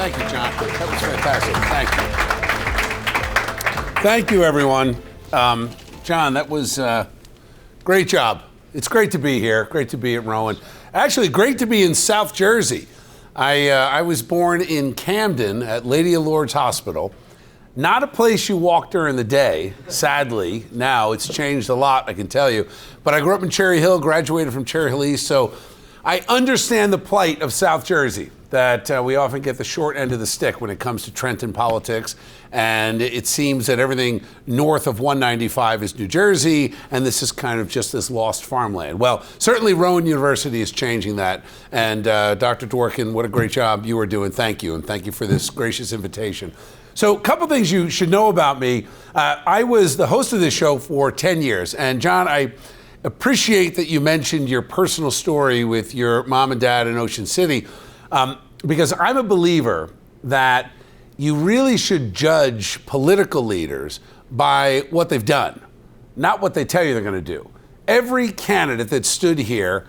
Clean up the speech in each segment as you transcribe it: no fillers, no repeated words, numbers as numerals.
Thank you, John. That was fantastic. Thank you. Thank you, everyone. John, that was great job. It's great to be here. Great to be at Rowan. Actually, great to be in South Jersey. I was born in Camden at Lady of Lourdes Hospital. Not a place you walk during the day, sadly. Now it's changed a lot, I can tell you. But I grew up in Cherry Hill, graduated from Cherry Hill East, so I understand the plight of South Jersey, that we often get the short end of the stick when it comes to Trenton politics. And it seems that everything north of 195 is New Jersey, and this is kind of just this lost farmland. Well, certainly Rowan University is changing that. And Dr. Dworkin, what a great job you are doing. Thank you, and thank you for this gracious invitation. So a couple things you should know about me. I was the host of this show for 10 years. And John, I appreciate that you mentioned your personal story with your mom and dad in Ocean City, because I'm a believer that you really should judge political leaders by what they've done, not what they tell you they're going to do. Every candidate that stood here,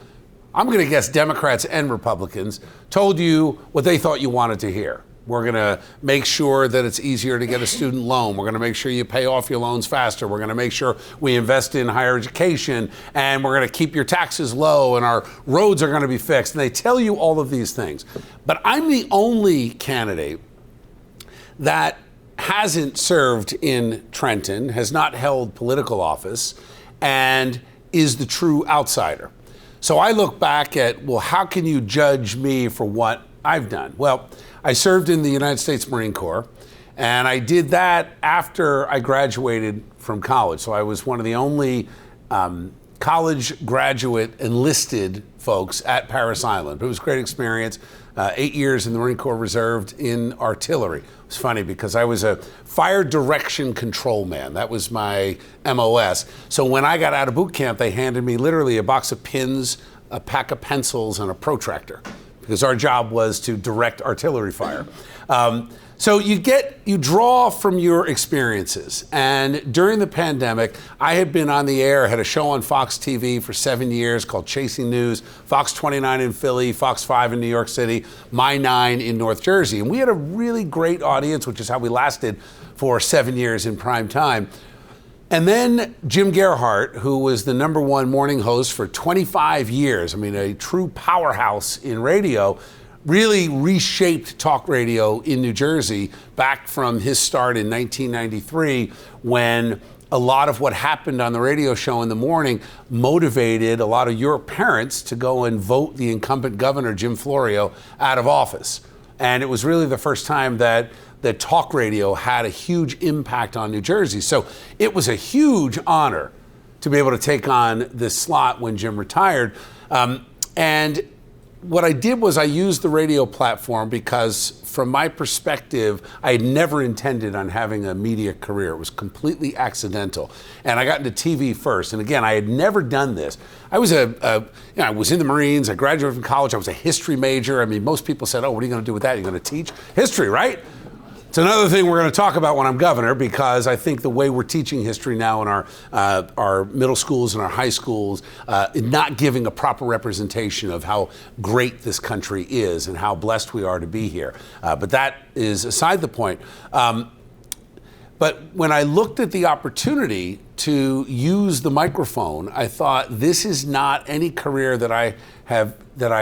I'm going to guess Democrats and Republicans, told you what they thought you wanted to hear. We're going to make sure that it's easier to get a student loan. We're going to make sure you pay off your loans faster. We're going to make sure we invest in higher education, and we're going to keep your taxes low, and our roads are going to be fixed. And they tell you all of these things. But I'm the only candidate that hasn't served in Trenton, has not held political office, and is the true outsider. So I look back at, well, how can you judge me for what I've done? Well, I served in the United States Marine Corps, and I did that after I graduated from college. So I was one of the only college graduate enlisted folks at Parris Island. It was a great experience. 8 years in the Marine Corps Reserve in artillery. It was funny because I was a fire direction control man. That was my MOS. So when I got out of boot camp, they handed me literally a box of pins, a pack of pencils, and a protractor, because our job was to direct artillery fire. So you draw from your experiences. And during the pandemic, I had been on the air, had a show on Fox TV for 7 years called Chasing News, Fox 29 in Philly, Fox 5 in New York City, My 9 in North Jersey. And we had a really great audience, which is how we lasted for 7 years in prime time. And then Jim Gerhardt, who was the #1 morning host for 25 years, I mean, a true powerhouse in radio, really reshaped talk radio in New Jersey back from his start in 1993, when a lot of what happened on the radio show in the morning motivated a lot of your parents to go and vote the incumbent governor, Jim Florio, out of office. And it was really the first time that talk radio had a huge impact on New Jersey. So it was a huge honor to be able to take on this slot when Jim retired. And what I did was I used the radio platform because, from my perspective, I had never intended on having a media career. It was completely accidental. And I got into TV first. And again, I had never done this. I was I was in the Marines. I graduated from college. I was a history major. I mean, most people said, oh, what are you going to do with that? You're going to teach history, right? It's another thing we're going to talk about when I'm governor, because I think the way we're teaching history now in our middle schools and our high schools, not giving a proper representation of how great this country is and how blessed we are to be here. But that is aside the point. But when I looked at the opportunity to use the microphone, I thought, this is not any career that I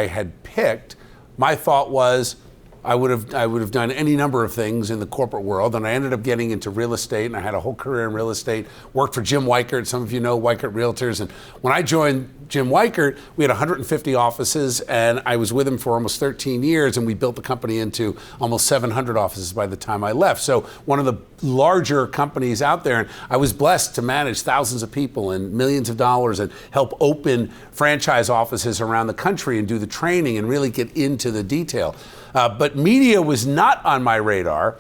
had picked. My thought was, I would have done any number of things in the corporate world, and I ended up getting into real estate, and I had a whole career in real estate. Worked for Jim Weichert. Some of you know Weichert Realtors, and when I joined Jim Weichert, we had 150 offices, and I was with him for almost 13 years, and we built the company into almost 700 offices by the time I left. So one of the larger companies out there, and I was blessed to manage thousands of people and millions of dollars and help open franchise offices around the country and do the training and really get into the detail. But media was not on my radar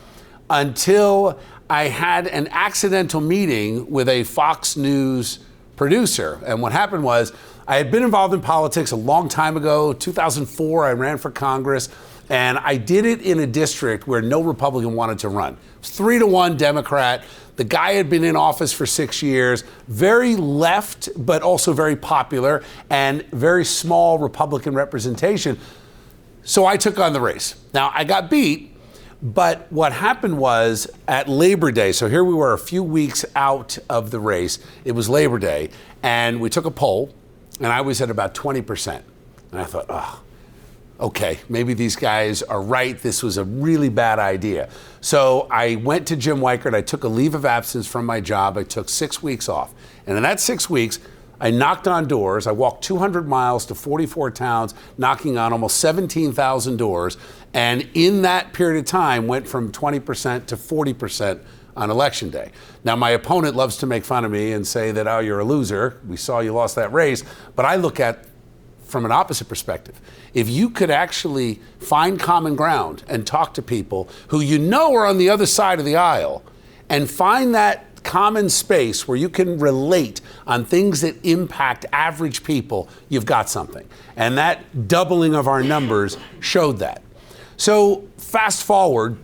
until I had an accidental meeting with a Fox News producer. And what happened was, I had been involved in politics a long time ago. 2004, I ran for Congress, and I did it in a district where no Republican wanted to run. It was 3-1 Democrat. The guy had been in office for 6 years, very left, but also very popular, and very small Republican representation. So I took on the race. Now, I got beat, But what happened was at Labor Day, so here we were a few weeks out of the race, it was Labor Day, and we took a poll, and I was at about 20%. And I thought, oh, okay, maybe these guys are right. This was a really bad idea. So I went to Jim Weichert. I took a leave of absence from my job. I took 6 weeks off. And in that 6 weeks, I knocked on doors. I walked 200 miles to 44 towns, knocking on almost 17,000 doors. And in that period of time, went from 20% to 40% on Election Day. Now, my opponent loves to make fun of me and say that, oh, you're a loser. We saw you lost that race. But I look at from an opposite perspective. If you could actually find common ground and talk to people who you know are on the other side of the aisle and find that common space where you can relate on things that impact average people, you've got something. And that doubling of our numbers showed that. So fast forward,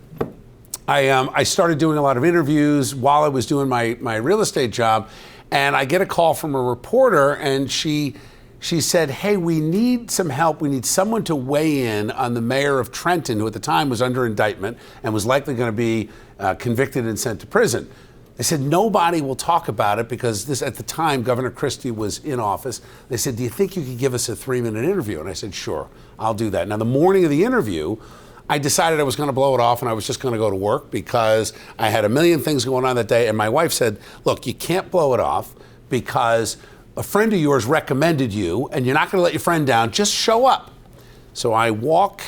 I started doing a lot of interviews while I was doing my real estate job, and I get a call from a reporter, and she said, hey, we need some help. We need someone to weigh in on the mayor of Trenton, who at the time was under indictment and was likely going to be convicted and sent to prison. They said, nobody will talk about it because this, at the time, Governor Christie was in office. They said, do you think you could give us a 3-minute interview? And I said, sure, I'll do that. Now, the morning of the interview, I decided I was going to blow it off and I was just going to go to work because I had a million things going on that day. And my wife said, look, you can't blow it off because a friend of yours recommended you and you're not going to let your friend down. Just show up. So I walk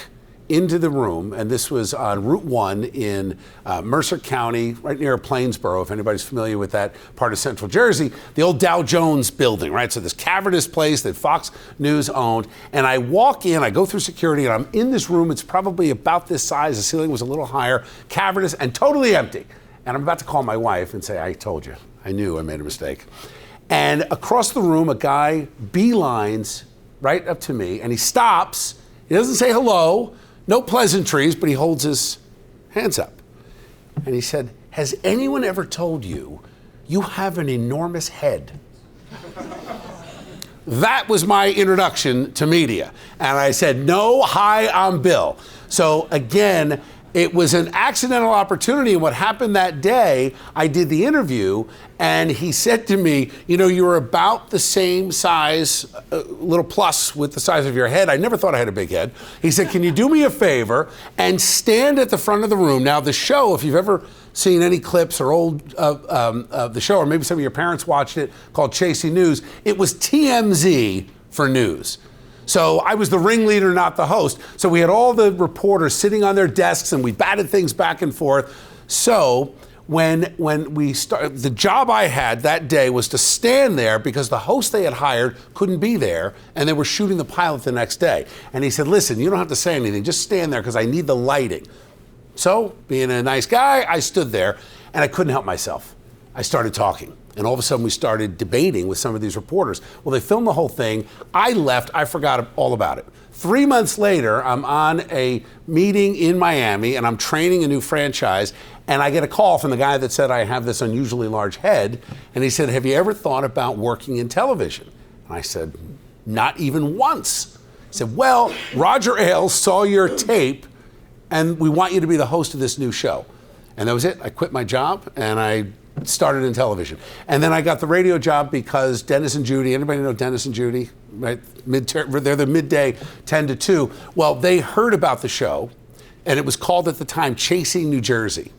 into the room, and this was on Route 1 in Mercer County, right near Plainsboro, if anybody's familiar with that part of Central Jersey, the old Dow Jones building, right? So this cavernous place that Fox News owned. And I walk in, I go through security, and I'm in this room. It's probably about this size. The ceiling was a little higher, cavernous, and totally empty. And I'm about to call my wife and say, I told you, I knew I made a mistake. And across the room, a guy beelines right up to me, and he stops. He doesn't say hello. No pleasantries, but he holds his hands up. And he said, has anyone ever told you you have an enormous head? That was my introduction to media. And I said, no, hi, I'm Bill. So again, it was an accidental opportunity. And what happened that day, I did the interview, and he said to me, you know, you're about the same size, little plus with the size of your head. I never thought I had a big head. He said, can you do me a favor and stand at the front of the room? Now, the show, if you've ever seen any clips or old of the show, or maybe some of your parents watched it, called Chasing News, it was TMZ for news. So I was the ringleader, not the host. So we had all the reporters sitting on their desks and we batted things back and forth. So when we started, the job I had that day was to stand there because the host they had hired couldn't be there and they were shooting the pilot the next day. And he said, listen, you don't have to say anything, just stand there because I need the lighting. So being a nice guy, I stood there and I couldn't help myself. I started talking. And all of a sudden we started debating with some of these reporters. Well, they filmed the whole thing. I left, I forgot all about it. 3 months later, I'm on a meeting in Miami and I'm training a new franchise. And I get a call from the guy that said I have this unusually large head. And he said, have you ever thought about working in television? And I said, not even once. He said, well, Roger Ailes saw your tape and we want you to be the host of this new show. And that was it. I quit my job and I started in television. And then I got the radio job because Dennis and Judy, anybody know Dennis and Judy? Right? They're the midday 10 to 2. Well, they heard about the show, and it was called at the time Chasing New Jersey.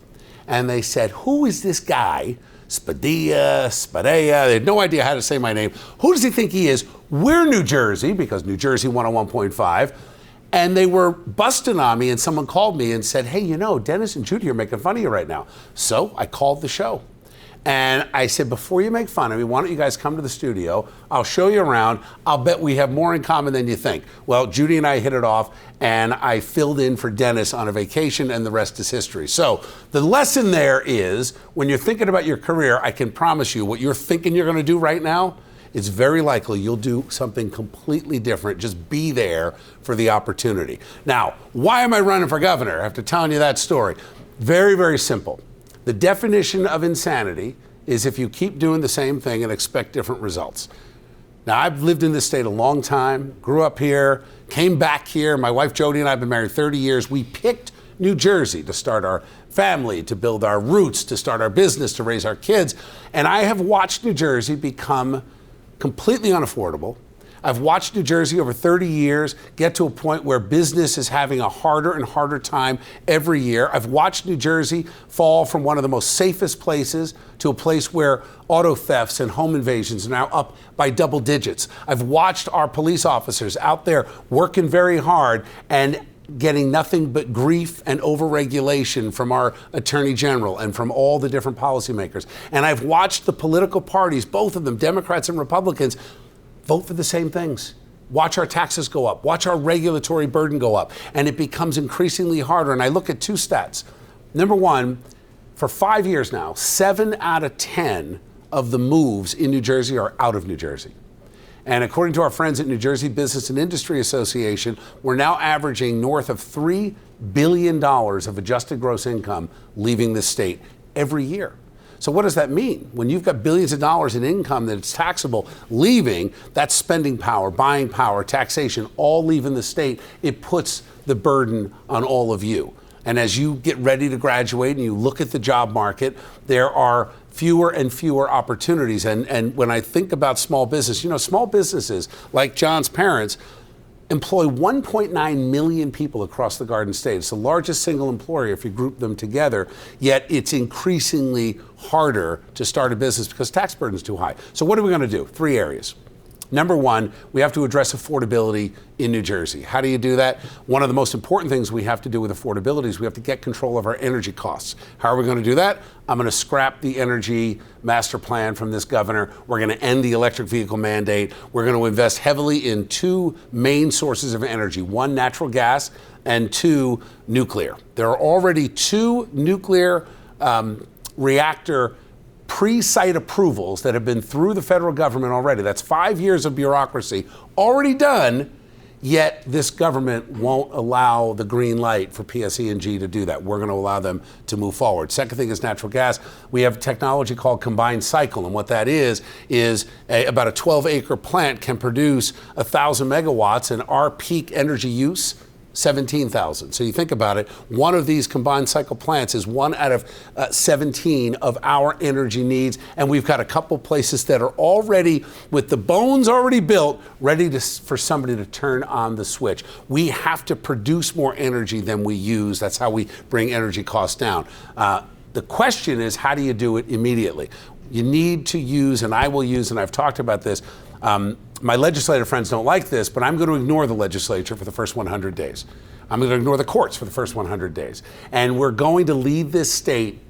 And they said, who is this guy? Spadea. They had no idea how to say my name. Who does he think he is? We're New Jersey, because New Jersey 101.5. And they were busting on me, and someone called me and said, hey, you know, Dennis and Judy are making fun of you right now. So I called the show. And I said, before you make fun of me, why don't you guys come to the studio? I'll show you around. I'll bet we have more in common than you think. Well, Judy and I hit it off, and I filled in for Dennis on a vacation, and the rest is history. So the lesson there is, when you're thinking about your career, I can promise you what you're thinking you're going to do right now, it's very likely you'll do something completely different. Just be there for the opportunity. Now, why am I running for governor? After telling you that story, very, very simple. The definition of insanity is if you keep doing the same thing and expect different results. Now, I've lived in this state a long time, grew up here, came back here. My wife Jody and I have been married 30 years. We picked New Jersey to start our family, to build our roots, to start our business, to raise our kids. And I have watched New Jersey become completely unaffordable. I've watched New Jersey over 30 years get to a point where business is having a harder and harder time every year. I've watched New Jersey fall from one of the most safest places to a place where auto thefts and home invasions are now up by double digits. I've watched our police officers out there working very hard and getting nothing but grief and overregulation from our attorney general and from all the different policymakers. And I've watched the political parties, both of them, Democrats and Republicans, vote for the same things. Watch our taxes go up. Watch our regulatory burden go up. And it becomes increasingly harder. And I look at two stats. Number one, for 5 years now, 7 out of 10 of the moves in New Jersey are out of New Jersey. And according to our friends at New Jersey Business and Industry Association, we're now averaging north of $3 billion of adjusted gross income leaving the state every year. So what does that mean? When you've got billions of dollars in income that's taxable leaving, that's spending power, buying power, taxation, all leaving the state. It puts the burden on all of you. And as you get ready to graduate and you look at the job market, there are fewer and fewer opportunities. And when I think about small business, small businesses like John's parents employ 1.9 million people across the Garden State. It's the largest single employer if you group them together, yet it's increasingly harder to start a business because tax burden is too high. So what are we going to do? 3 areas. Number one, we have to address affordability in New Jersey. How do you do that? One of the most important things we have to do with affordability is we have to get control of our energy costs. How are we going to do that? I'm going to scrap the energy master plan from this governor. We're going to end the electric vehicle mandate. We're going to invest heavily in 2 main sources of energy, 1, natural gas, and 2, nuclear. There are already 2 nuclear reactor pre-site approvals that have been through the federal government already. That's 5 years of bureaucracy already done, yet this government won't allow the green light for PSE&G to do that. We're going to allow them to move forward. Second thing is natural gas. We have technology called combined cycle, and what that is about a 12-acre plant can produce 1,000 megawatts, and our peak energy use 17,000. So you think about it, one of these combined cycle plants is 1 out of 17 of our energy needs. And we've got a couple places that are already, with the bones already built, ready for somebody to turn on the switch. We have to produce more energy than we use. That's how we bring energy costs down. The question is, how do you do it immediately? You need to use, and I will use, and I've talked about this, my legislative friends don't like this, but I'm going to ignore the legislature for the first 100 days. I'm going to ignore the courts for the first 100 days. And we're going to lead this state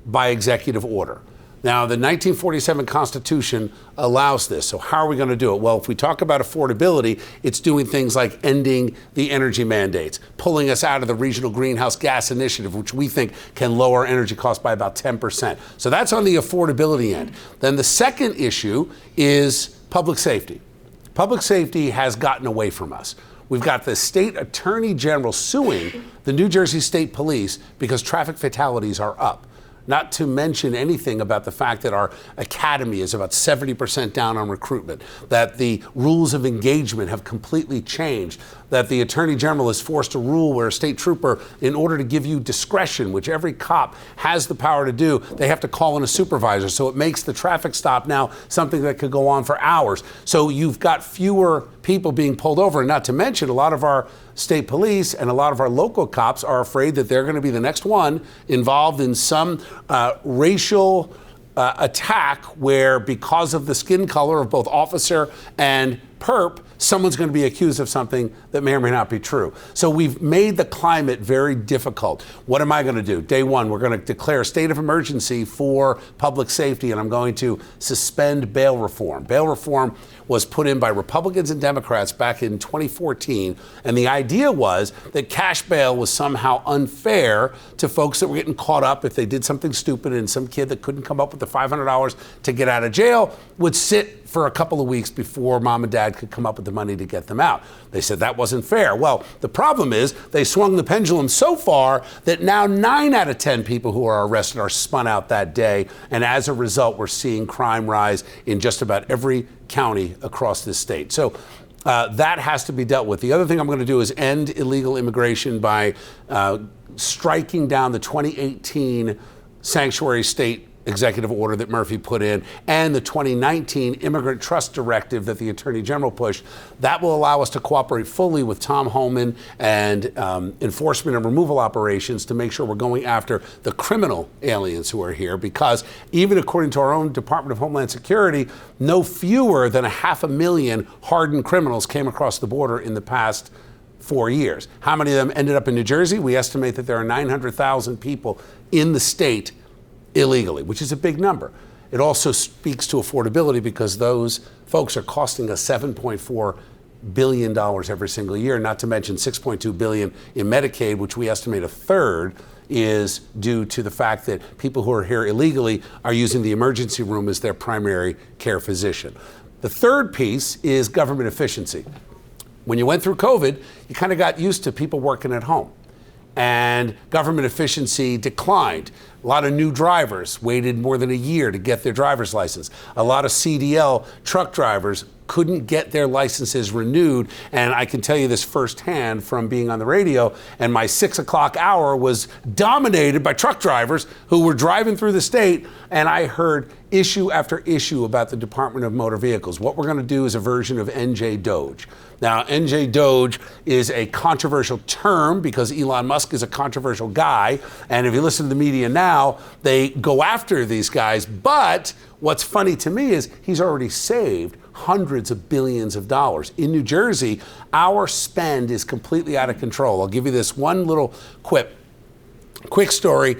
by executive order. Now, the 1947 Constitution allows this. So how are we going to do it? Well, if we talk about affordability, it's doing things like ending the energy mandates, pulling us out of the Regional Greenhouse Gas Initiative, which we think can lower energy costs by about 10%. So that's on the affordability end. Then the second issue is public safety. Public safety has gotten away from us. We've got the state attorney general suing the New Jersey State Police because traffic fatalities are up. Not to mention anything about the fact that our academy is about 70% down on recruitment, that the rules of engagement have completely changed, that the attorney general is forced to rule where a state trooper, in order to give you discretion, which every cop has the power to do, they have to call in a supervisor. So it makes the traffic stop now something that could go on for hours. So you've got fewer people being pulled over. And not to mention, a lot of our state police and a lot of our local cops are afraid that they're going to be the next one involved in some racial attack where, because of the skin color of both officer and perp, someone's going to be accused of something that may or may not be true. So we've made the climate very difficult. What am I going to do? Day one, we're going to declare a state of emergency for public safety, and I'm going to suspend bail reform. Bail reform was put in by Republicans and Democrats back in 2014, and the idea was that cash bail was somehow unfair to folks that were getting caught up if they did something stupid, and some kid that couldn't come up with the $500 to get out of jail would sit for a couple of weeks before mom and dad could come up with the money to get them out. They said that wasn't fair. Well, the problem is they swung the pendulum so far that now 9 out of 10 people who are arrested are spun out that day. And as a result, we're seeing crime rise in just about every county across this state. So That has to be dealt with. The other thing I'm going to do is end illegal immigration by striking down the 2018 sanctuary state executive order that Murphy put in and the 2019 immigrant trust directive that the Attorney General pushed. That will allow us to cooperate fully with Tom Homan and enforcement and removal operations to make sure we're going after the criminal aliens who are here, because even according to our own Department of Homeland Security, no fewer than 500,000 hardened criminals came across the border in the past 4 years. How many of them ended up in New Jersey? We estimate that there are 900,000 people in the state illegally, which is a big number. It also speaks to affordability because those folks are costing us $7.4 billion every single year, not to mention $6.2 billion in Medicaid, which we estimate a third is due to the fact that people who are here illegally are using the emergency room as their primary care physician. The third piece is government efficiency. When you went through COVID, you kind of got used to people working at home, and government efficiency declined. A lot of new drivers waited more than a year to get their driver's license. A lot of CDL truck drivers couldn't get their licenses renewed. And I can tell you this firsthand from being on the radio, and my 6 o'clock hour was dominated by truck drivers who were driving through the state, and I heard issue after issue about the Department of Motor Vehicles. What we're going to do is a version of NJ Doge. Now, NJ Doge is a controversial term because Elon Musk is a controversial guy, and if you listen to the media now, they go after these guys. But what's funny to me is he's already saved hundreds of billions of dollars. In New Jersey, our spend is completely out of control. I'll give you this one little quick story.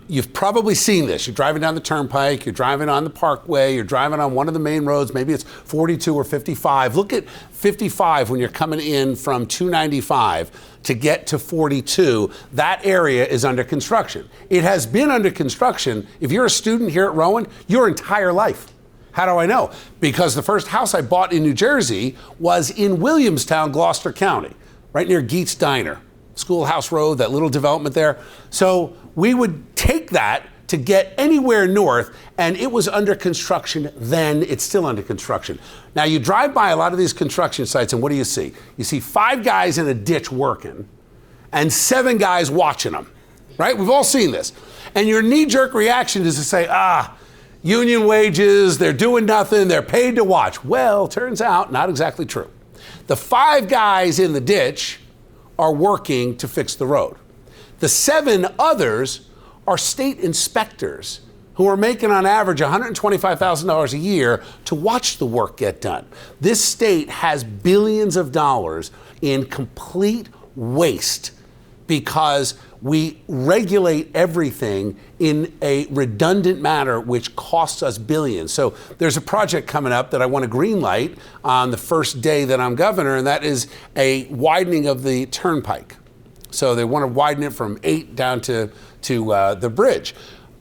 You've probably seen this. You're driving down the turnpike, you're driving on the parkway, you're driving on one of the main roads, maybe it's 42 or 55. Look at 55 when you're coming in from 295 to get to 42. That area is under construction. It has been under construction, if you're a student here at Rowan, your entire life. How do I know? Because the first house I bought in New Jersey was in Williamstown, Gloucester County, right near Geet's Diner. Schoolhouse Road, that little development there. So we would take that to get anywhere north, and it was under construction then. It's still under construction. Now you drive by a lot of these construction sites, and what do you see? You see 5 guys in a ditch working and 7 guys watching them, right? We've all seen this. And your knee-jerk reaction is to say, union wages, they're doing nothing, they're paid to watch. Well, turns out, not exactly true. The 5 guys in the ditch are working to fix the road. The 7 others are state inspectors who are making on average $125,000 a year to watch the work get done. This state has billions of dollars in complete waste because we regulate everything in a redundant manner, which costs us billions. So there's a project coming up that I want to green light on the first day that I'm governor, and that is a widening of the turnpike. So they want to widen it from 8 down to the bridge.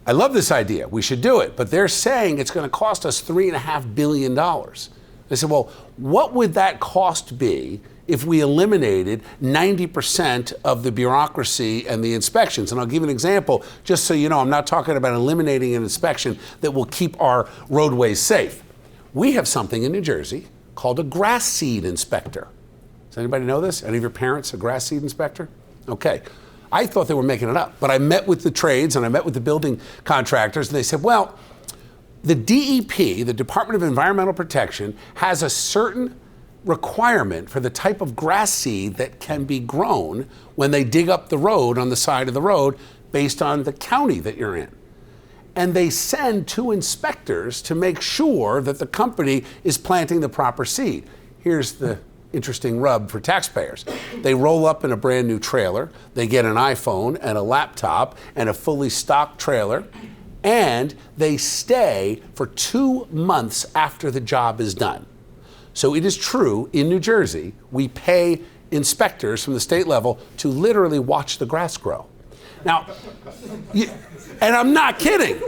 I love this idea. We should do it. But they're saying it's going to cost us $3.5 billion. I said, well, what would that cost be if we eliminated 90% of the bureaucracy and the inspections? And I'll give you an example, just so you know, I'm not talking about eliminating an inspection that will keep our roadways safe. We have something in New Jersey called a grass seed inspector. Does anybody know this? Any of your parents a grass seed inspector? Okay. I thought they were making it up, but I met with the trades and I met with the building contractors, and they said, well, the DEP, the Department of Environmental Protection, has a certain requirement for the type of grass seed that can be grown when they dig up the road on the side of the road based on the county that you're in. And they send 2 inspectors to make sure that the company is planting the proper seed. Here's the interesting rub for taxpayers. They roll up in a brand new trailer, they get an iPhone and a laptop and a fully stocked trailer, and they stay for 2 months after the job is done. So it is true, in New Jersey, we pay inspectors from the state level to literally watch the grass grow. Now, and I'm not kidding.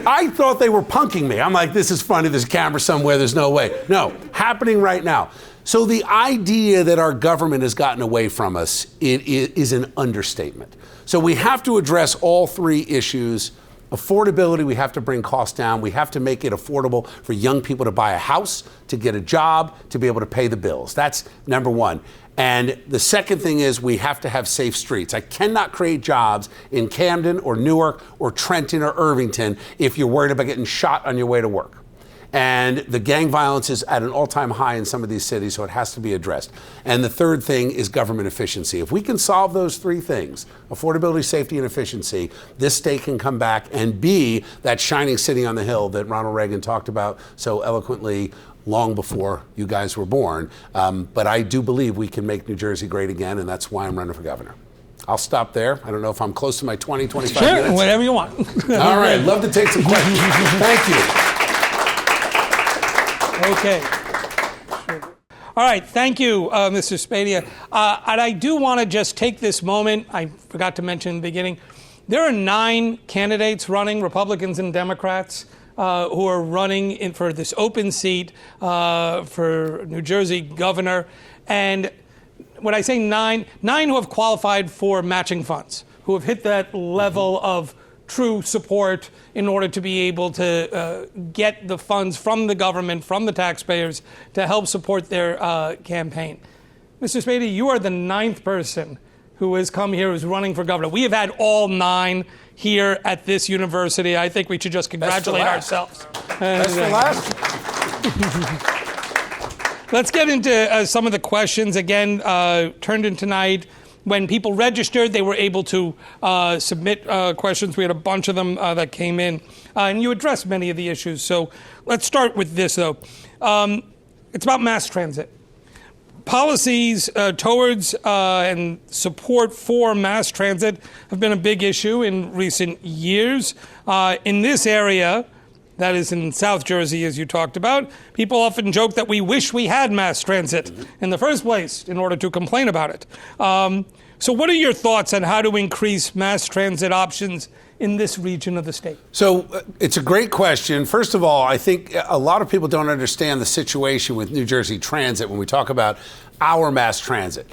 I thought they were punking me. I'm like, this is funny, there's a camera somewhere, there's no way. No, happening right now. So the idea that our government has gotten away from us is an understatement. So we have to address all 3 issues affordability, we have to bring costs down. We have to make it affordable for young people to buy a house, to get a job, to be able to pay the bills. That's number one. And the second thing is we have to have safe streets. I cannot create jobs in Camden or Newark or Trenton or Irvington if you're worried about getting shot on your way to work. And the gang violence is at an all-time high in some of these cities, so it has to be addressed. And the third thing is government efficiency. If we can solve those three things, affordability, safety, and efficiency, this state can come back and be that shining city on the hill that Ronald Reagan talked about so eloquently long before you guys were born. But I do believe we can make New Jersey great again, and that's why I'm running for governor. I'll stop there. I don't know if I'm close to my 25 minutes. Sure, whatever you want. All right, love to take some questions. Thank you. Okay. All right, thank you, Mr. Spadea. And I do want to just take this moment, I forgot to mention in the beginning, there are 9 candidates running, Republicans and Democrats, who are running for this open seat for New Jersey governor. And when I say 9 who have qualified for matching funds, who have hit that level of true support in order to be able to get the funds from the government, from the taxpayers, to help support their campaign. Mr. Spadea, you are the 9th person who has come here who's running for governor. We have had all 9 here at this university. I think we should just congratulate ourselves. That's the last. Let's get into some of the questions. Again, turned in tonight. When people registered, they were able to submit questions. We had a bunch of them that came in. And you addressed many of the issues. So let's start with this, though. It's about mass transit. Policies towards and support for mass transit have been a big issue in recent years. In this area, that is in South Jersey, as you talked about, people often joke that we wish we had mass transit in the first place in order to complain about it. So what are your thoughts on how to increase mass transit options in this region of the state? So it's a great question. First of all, I think a lot of people don't understand the situation with New Jersey Transit when we talk about our mass transit.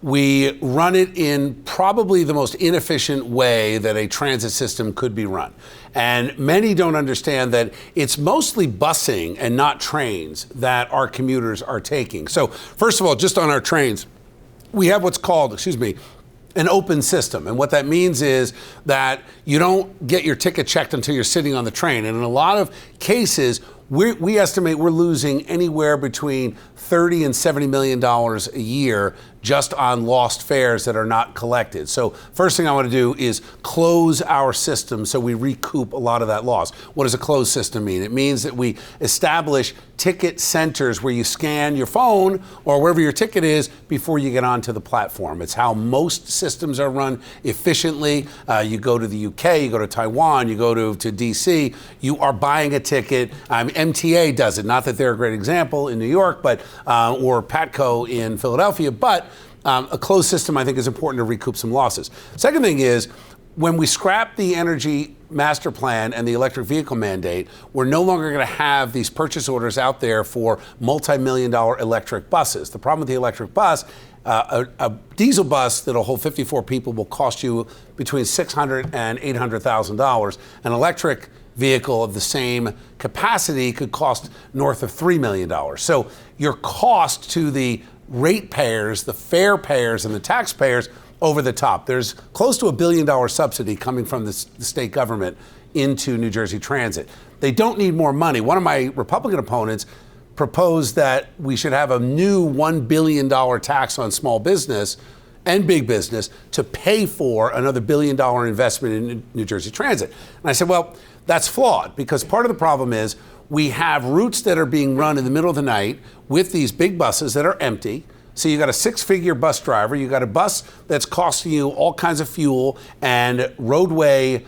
We run it in probably the most inefficient way that a transit system could be run. And many don't understand that it's mostly busing and not trains that our commuters are taking. So first of all, just on our trains, we have what's called, an open system. And what that means is that you don't get your ticket checked until you're sitting on the train. And in a lot of cases, we estimate we're losing anywhere between $30 and $70 million a year just on lost fares that are not collected. So first thing I want to do is close our system so we recoup a lot of that loss. What does a closed system mean? It means that we establish ticket centers where you scan your phone or wherever your ticket is before you get onto the platform. It's how most systems are run efficiently. You go to the UK, you go to Taiwan, you go to DC, you are buying a ticket. MTA does it, not that they're a great example in New York, but or Patco in Philadelphia, but a closed system I think is important to recoup some losses. Second thing is, when we scrap the energy master plan and the electric vehicle mandate, we're no longer going to have these purchase orders out there for multi-million-dollar electric buses. The problem with the electric bus, a diesel bus that'll hold 54 people will cost you between $600,000 and $800,000. An electric vehicle of the same capacity could cost north of $3 million. So your cost to the ratepayers, the fare payers, and the taxpayers over the top. There's close to $1 billion subsidy coming from the state government into New Jersey Transit. They don't need more money. One of my Republican opponents proposed that we should have a new $1 billion tax on small business and big business to pay for another $1 billion investment in New Jersey Transit. And I said, well, that's flawed, because part of the problem is we have routes that are being run in the middle of the night with these big buses that are empty. So you got a 6-figure bus driver, you got a bus that's costing you all kinds of fuel and roadway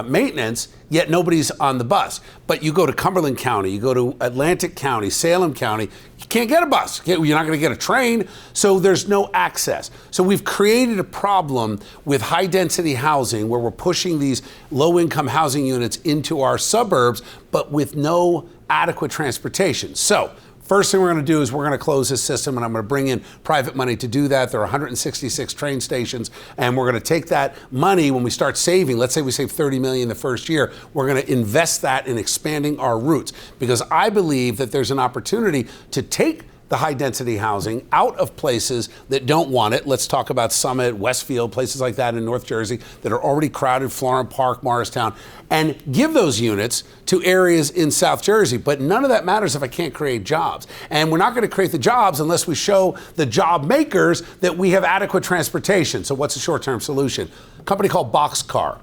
maintenance, yet nobody's on the bus. But you go to Cumberland County, you go to Atlantic County, Salem County, you can't get a bus. You're not going to get a train, so there's no access. So we've created a problem with high density housing where we're pushing these low income housing units into our suburbs, but with no adequate transportation. So first thing we're going to do is we're going to close this system, and I'm going to bring in private money to do that. There are 166 train stations, and we're going to take that money when we start saving. Let's say we save $30 million the first year. We're going to invest that in expanding our routes, because I believe that there's an opportunity to take the high density housing out of places that don't want it. Let's talk about Summit, Westfield, places like that in North Jersey that are already crowded, Florham Park, Morristown, and give those units to areas in South Jersey. But none of that matters if I can't create jobs. And we're not going to create the jobs unless we show the job makers that we have adequate transportation. So what's the short-term solution? A company called Boxcar.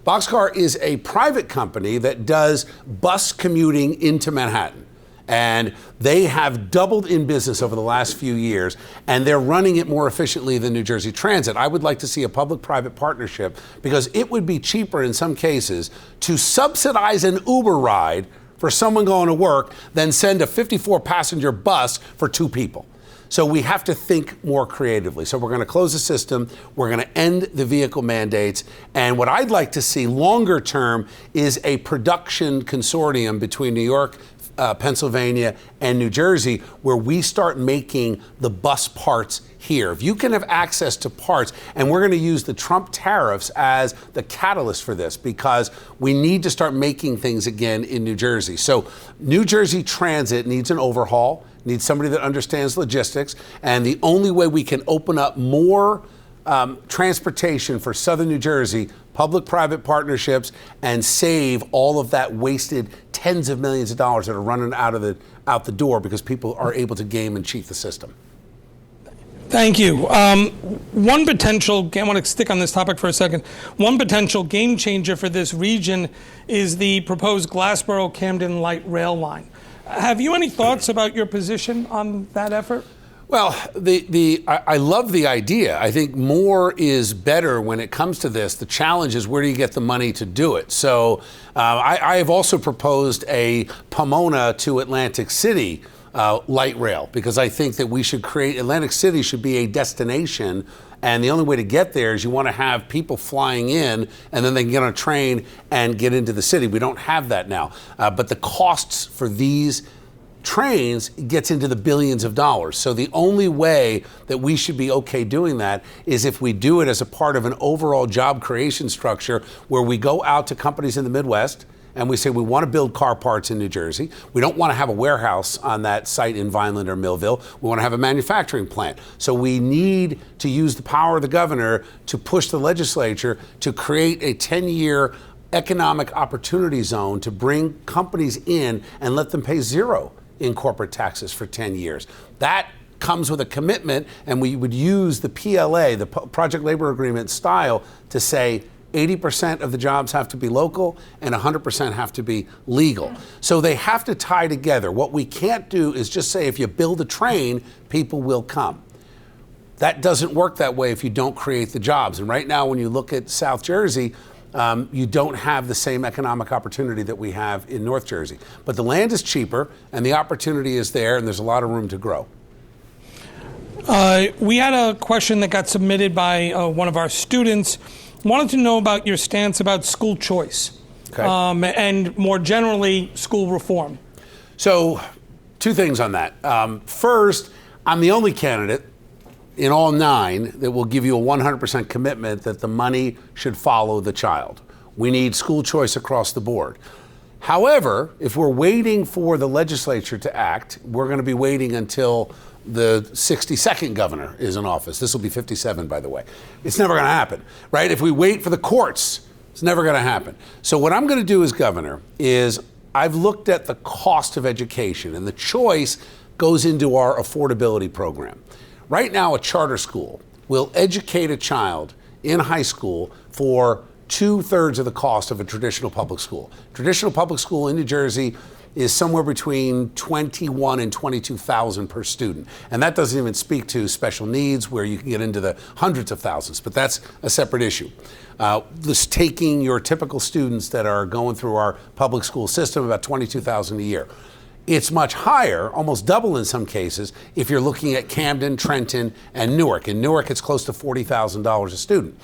Boxcar is a private company that does bus commuting into Manhattan. And they have doubled in business over the last few years, and they're running it more efficiently than New Jersey Transit. I would like to see a public-private partnership, because it would be cheaper in some cases to subsidize an Uber ride for someone going to work than send a 54-passenger bus for 2 people. So we have to think more creatively. So we're going to close the system. We're going to end the vehicle mandates. And what I'd like to see longer term is a production consortium between New York, Pennsylvania, and New Jersey, where we start making the bus parts here. If you can have access to parts, and we're going to use the Trump tariffs as the catalyst for this, because we need to start making things again in New Jersey. So New Jersey Transit needs an overhaul, needs somebody that understands logistics, and the only way we can open up more transportation for Southern New Jersey, public-private partnerships, and save all of that wasted tens of millions of dollars that are running out the door because people are able to game and cheat the system. Thank you. One potential, I want to stick on this topic for a second. One potential game changer for this region is the proposed Glassboro-Camden light rail line. Have you any thoughts about your position on that effort? Well, I love the idea. I think more is better when it comes to this. The challenge is, where do you get the money to do it? So I have also proposed a Pomona to Atlantic City light rail, because I think that we should create, Atlantic City should be a destination, and the only way to get there is you want to have people flying in, and then they can get on a train and get into the city. We don't have that now. But the costs for these trains gets into the billions of dollars. So the only way that we should be okay doing that is if we do it as a part of an overall job creation structure, where we go out to companies in the Midwest and we say, we want to build car parts in New Jersey. We don't want to have a warehouse on that site in Vineland or Millville. We want to have a manufacturing plant. So we need to use the power of the governor to push the legislature to create a 10-year economic opportunity zone to bring companies in and let them pay zero in corporate taxes for 10 years. That comes with a commitment, and we would use the PLA, the Project Labor Agreement style, to say 80% of the jobs have to be local and 100% have to be legal. So they have to tie together. What we can't do is just say, if you build a train, people will come. That doesn't work that way if you don't create the jobs. And right now, when you look at South Jersey, you don't have the same economic opportunity that we have in North Jersey. But the land is cheaper, and the opportunity is there, and there's a lot of room to grow. We had a question that got submitted by one of our students. Wanted to know about your stance about school choice, okay, and more generally, school reform. So, 2 things on that. First, I'm the only candidate in all 9 that will give you a 100% commitment that the money should follow the child. We need school choice across the board. However, if we're waiting for the legislature to act, we're going to be waiting until the 62nd governor is in office. This will be 57, by the way. It's never going to happen, right? If we wait for the courts, it's never going to happen. So what I'm going to do as governor is, I've looked at the cost of education, and the choice goes into our affordability program. Right now, a charter school will educate a child in high school for 2/3 of the cost of a traditional public school. Traditional public school in New Jersey is somewhere between $21,000 and $22,000 per student. And that doesn't even speak to special needs, where you can get into the hundreds of thousands, but that's a separate issue. Just taking your typical students that are going through our public school system, about $22,000 a year. It's much higher, almost double in some cases, if you're looking at Camden, Trenton, and Newark. In Newark, it's close to $40,000 a student.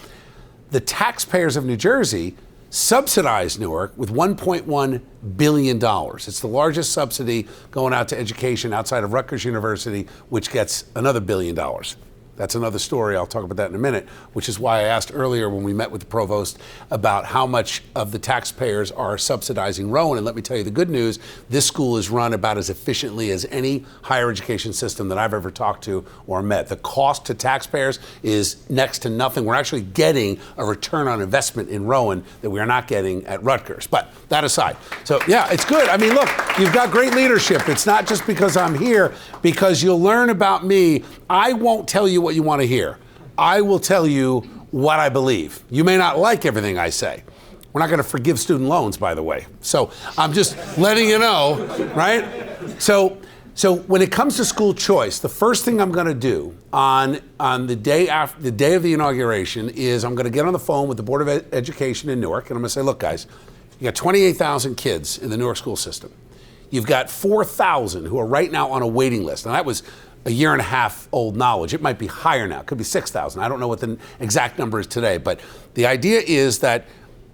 The taxpayers of New Jersey subsidized Newark with $1.1 billion. It's the largest subsidy going out to education outside of Rutgers University, which gets another $1 billion. That's another story. I'll talk about that in a minute, which is why I asked earlier when we met with the provost about how much of the taxpayers are subsidizing Rowan. And let me tell you the good news, this school is run about as efficiently as any higher education system that I've ever talked to or met. The cost to taxpayers is next to nothing. We're actually getting a return on investment in Rowan that we are not getting at Rutgers. But that aside, so yeah, it's good. I mean, look, you've got great leadership. It's not just because I'm here, because you'll learn about me. I won't tell you what you want to hear. I will tell you what I believe. You may not like everything I say. We're not going to forgive student loans, by the way. So I'm just letting you know, right? So when it comes to school choice, the first thing I'm going to do on the day of the inauguration is I'm going to get on the phone with the Board of Education in Newark, and I'm going to say, look, guys, you got 28,000 kids in the Newark school system. You've got 4,000 who are right now on a waiting list. And that was a year and a half old knowledge. It might be higher now. It could be 6,000. I don't know what the exact number is today. But the idea is that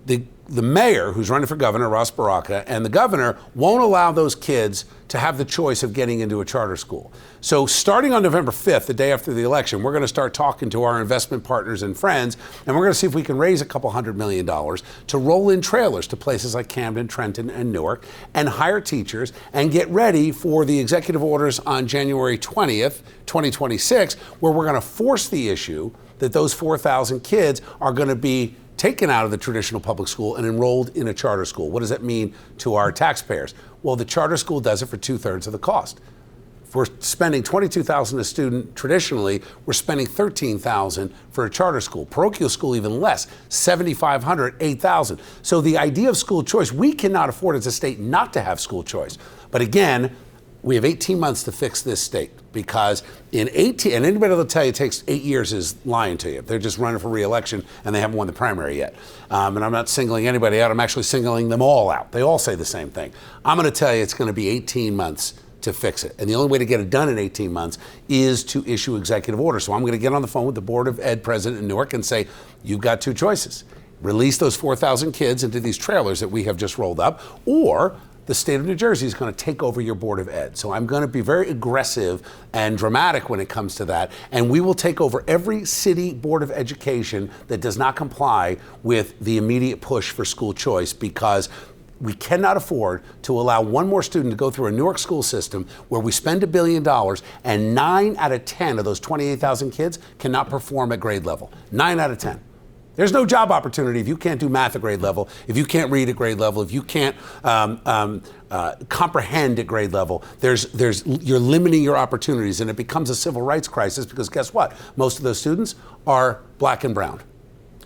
the mayor, who's running for governor, Ross Baraka, and the governor won't allow those kids to have the choice of getting into a charter school. So starting on November 5th, the day after the election, we're going to start talking to our investment partners and friends, and we're going to see if we can raise a couple $100 million to roll in trailers to places like Camden, Trenton, and Newark, and hire teachers and get ready for the executive orders on January 20th, 2026, where we're going to force the issue that those 4,000 kids are going to be taken out of the traditional public school and enrolled in a charter school. What does that mean to our taxpayers? Well, the charter school does it for 2/3 of the cost. If we're spending $22,000 a student traditionally, we're spending $13,000 for a charter school. Parochial school even less, $7,500, $8,000. So the idea of school choice, we cannot afford as a state not to have school choice. But again, we have 18 months to fix this state, because in 18, and anybody that'll tell you it takes 8 years is lying to you. They're just running for re-election and they haven't won the primary yet. And I'm not singling anybody out, I'm actually singling them all out. They all say the same thing. I'm gonna tell you it's gonna be 18 months to fix it. And the only way to get it done in 18 months is to issue executive orders. So I'm gonna get on the phone with the Board of Ed president in Newark and say, you've got two choices. Release those 4,000 kids into these trailers that we have just rolled up, or the state of New Jersey is going to take over your Board of Ed. So I'm going to be very aggressive and dramatic when it comes to that. And we will take over every city Board of Education that does not comply with the immediate push for school choice, because we cannot afford to allow one more student to go through a Newark school system where we spend $1 billion and 9 out of 10 of those 28,000 kids cannot perform at grade level. 9 out of 10. There's no job opportunity if you can't do math at grade level, if you can't read at grade level, if you can't comprehend at grade level. You're limiting your opportunities, and it becomes a civil rights crisis, because guess what? Most of those students are black and brown.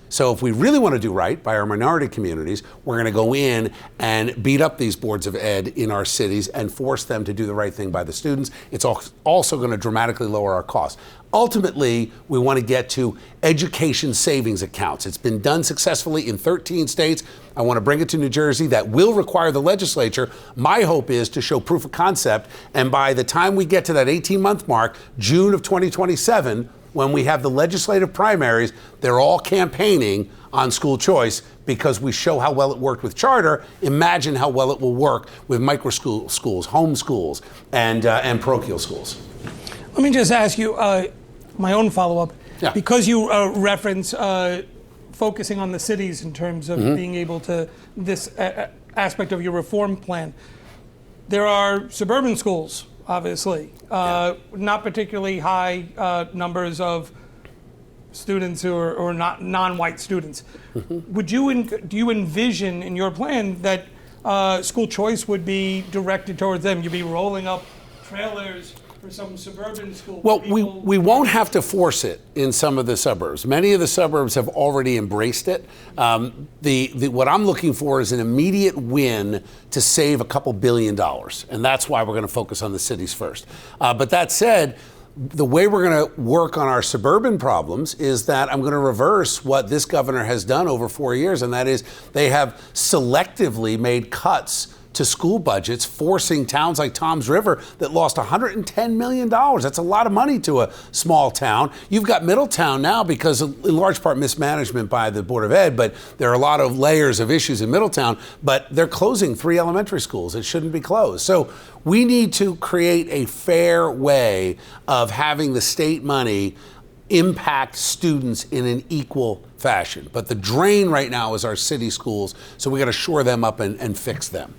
So if we really want to do right by our minority communities, we're going to go in and beat up these boards of ed in our cities and force them to do the right thing by the students. It's also going to dramatically lower our costs. Ultimately, we want to get to education savings accounts. It's been done successfully in 13 states. I want to bring it to New Jersey. That will require the legislature. My hope is to show proof of concept, and by the time we get to that 18-month mark, June of 2027, when we have the legislative primaries, they're all campaigning on school choice, because we show how well it worked with charter. Imagine how well it will work with micro schools, home schools, and parochial schools. Let me just ask you my own follow-up. Yeah. Because you reference focusing on the cities in terms of being able to, this aspect of your reform plan. There are suburban schools, obviously, not particularly high numbers of students who are not non-white students. Do you envision in your plan that school choice would be directed towards them? You'd be rolling up trailers for some suburban school? Well, we won't have to force it in some of the suburbs. Many of the suburbs have already embraced it. What I'm looking for is an immediate win to save a couple $1 billion, and that's why we're going to focus on the cities first. But that said, the way we're going to work on our suburban problems is that I'm going to reverse what this governor has done over 4 years, and that is they have selectively made cuts to school budgets, forcing towns like Toms River that lost $110 million. That's a lot of money to a small town. You've got Middletown now because of, in large part, mismanagement by the Board of Ed, but there are a lot of layers of issues in Middletown, but they're closing 3 elementary schools. It shouldn't be closed. So we need to create a fair way of having the state money impact students in an equal fashion. But the drain right now is our city schools, so we got to shore them up and fix them.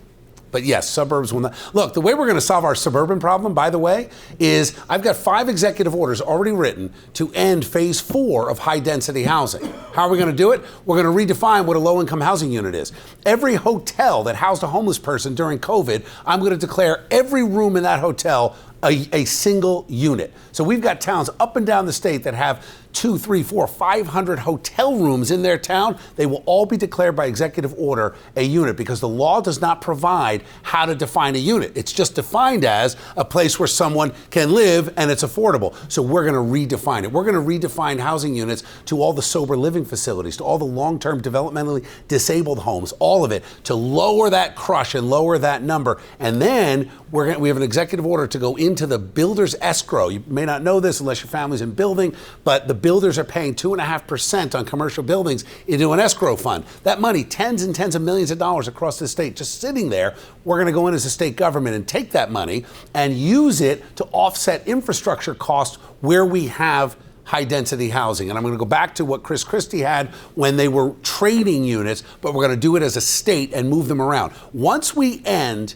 But yes, suburbs will not. Look, the way we're going to solve our suburban problem, by the way, is I've got 5 executive orders already written to end phase 4 of high density housing. How are we going to do it? We're going to redefine what a low income housing unit is. Every hotel that housed a homeless person during COVID, I'm going to declare every room in that hotel a single unit. So we've got towns up and down the state that have 200, 300, 400, 500 hotel rooms in their town. They will all be declared by executive order a unit because the law does not provide how to define a unit. It's just defined as a place where someone can live and it's affordable. So we're going to redefine it. We're going to redefine housing units to all the sober living facilities, to all the long-term developmentally disabled homes, all of it, to lower that crush and lower that number. And then we have an executive order to go into the builder's escrow. You may not know this unless your family's in building, but the builders are paying 2.5% on commercial buildings into an escrow fund. That money, tens and tens of millions of dollars across the state, just sitting there. We're going to go in as a state government and take that money and use it to offset infrastructure costs where we have high density housing. And I'm going to go back to what Chris Christie had when they were trading units, but we're going to do it as a state and move them around. Once we end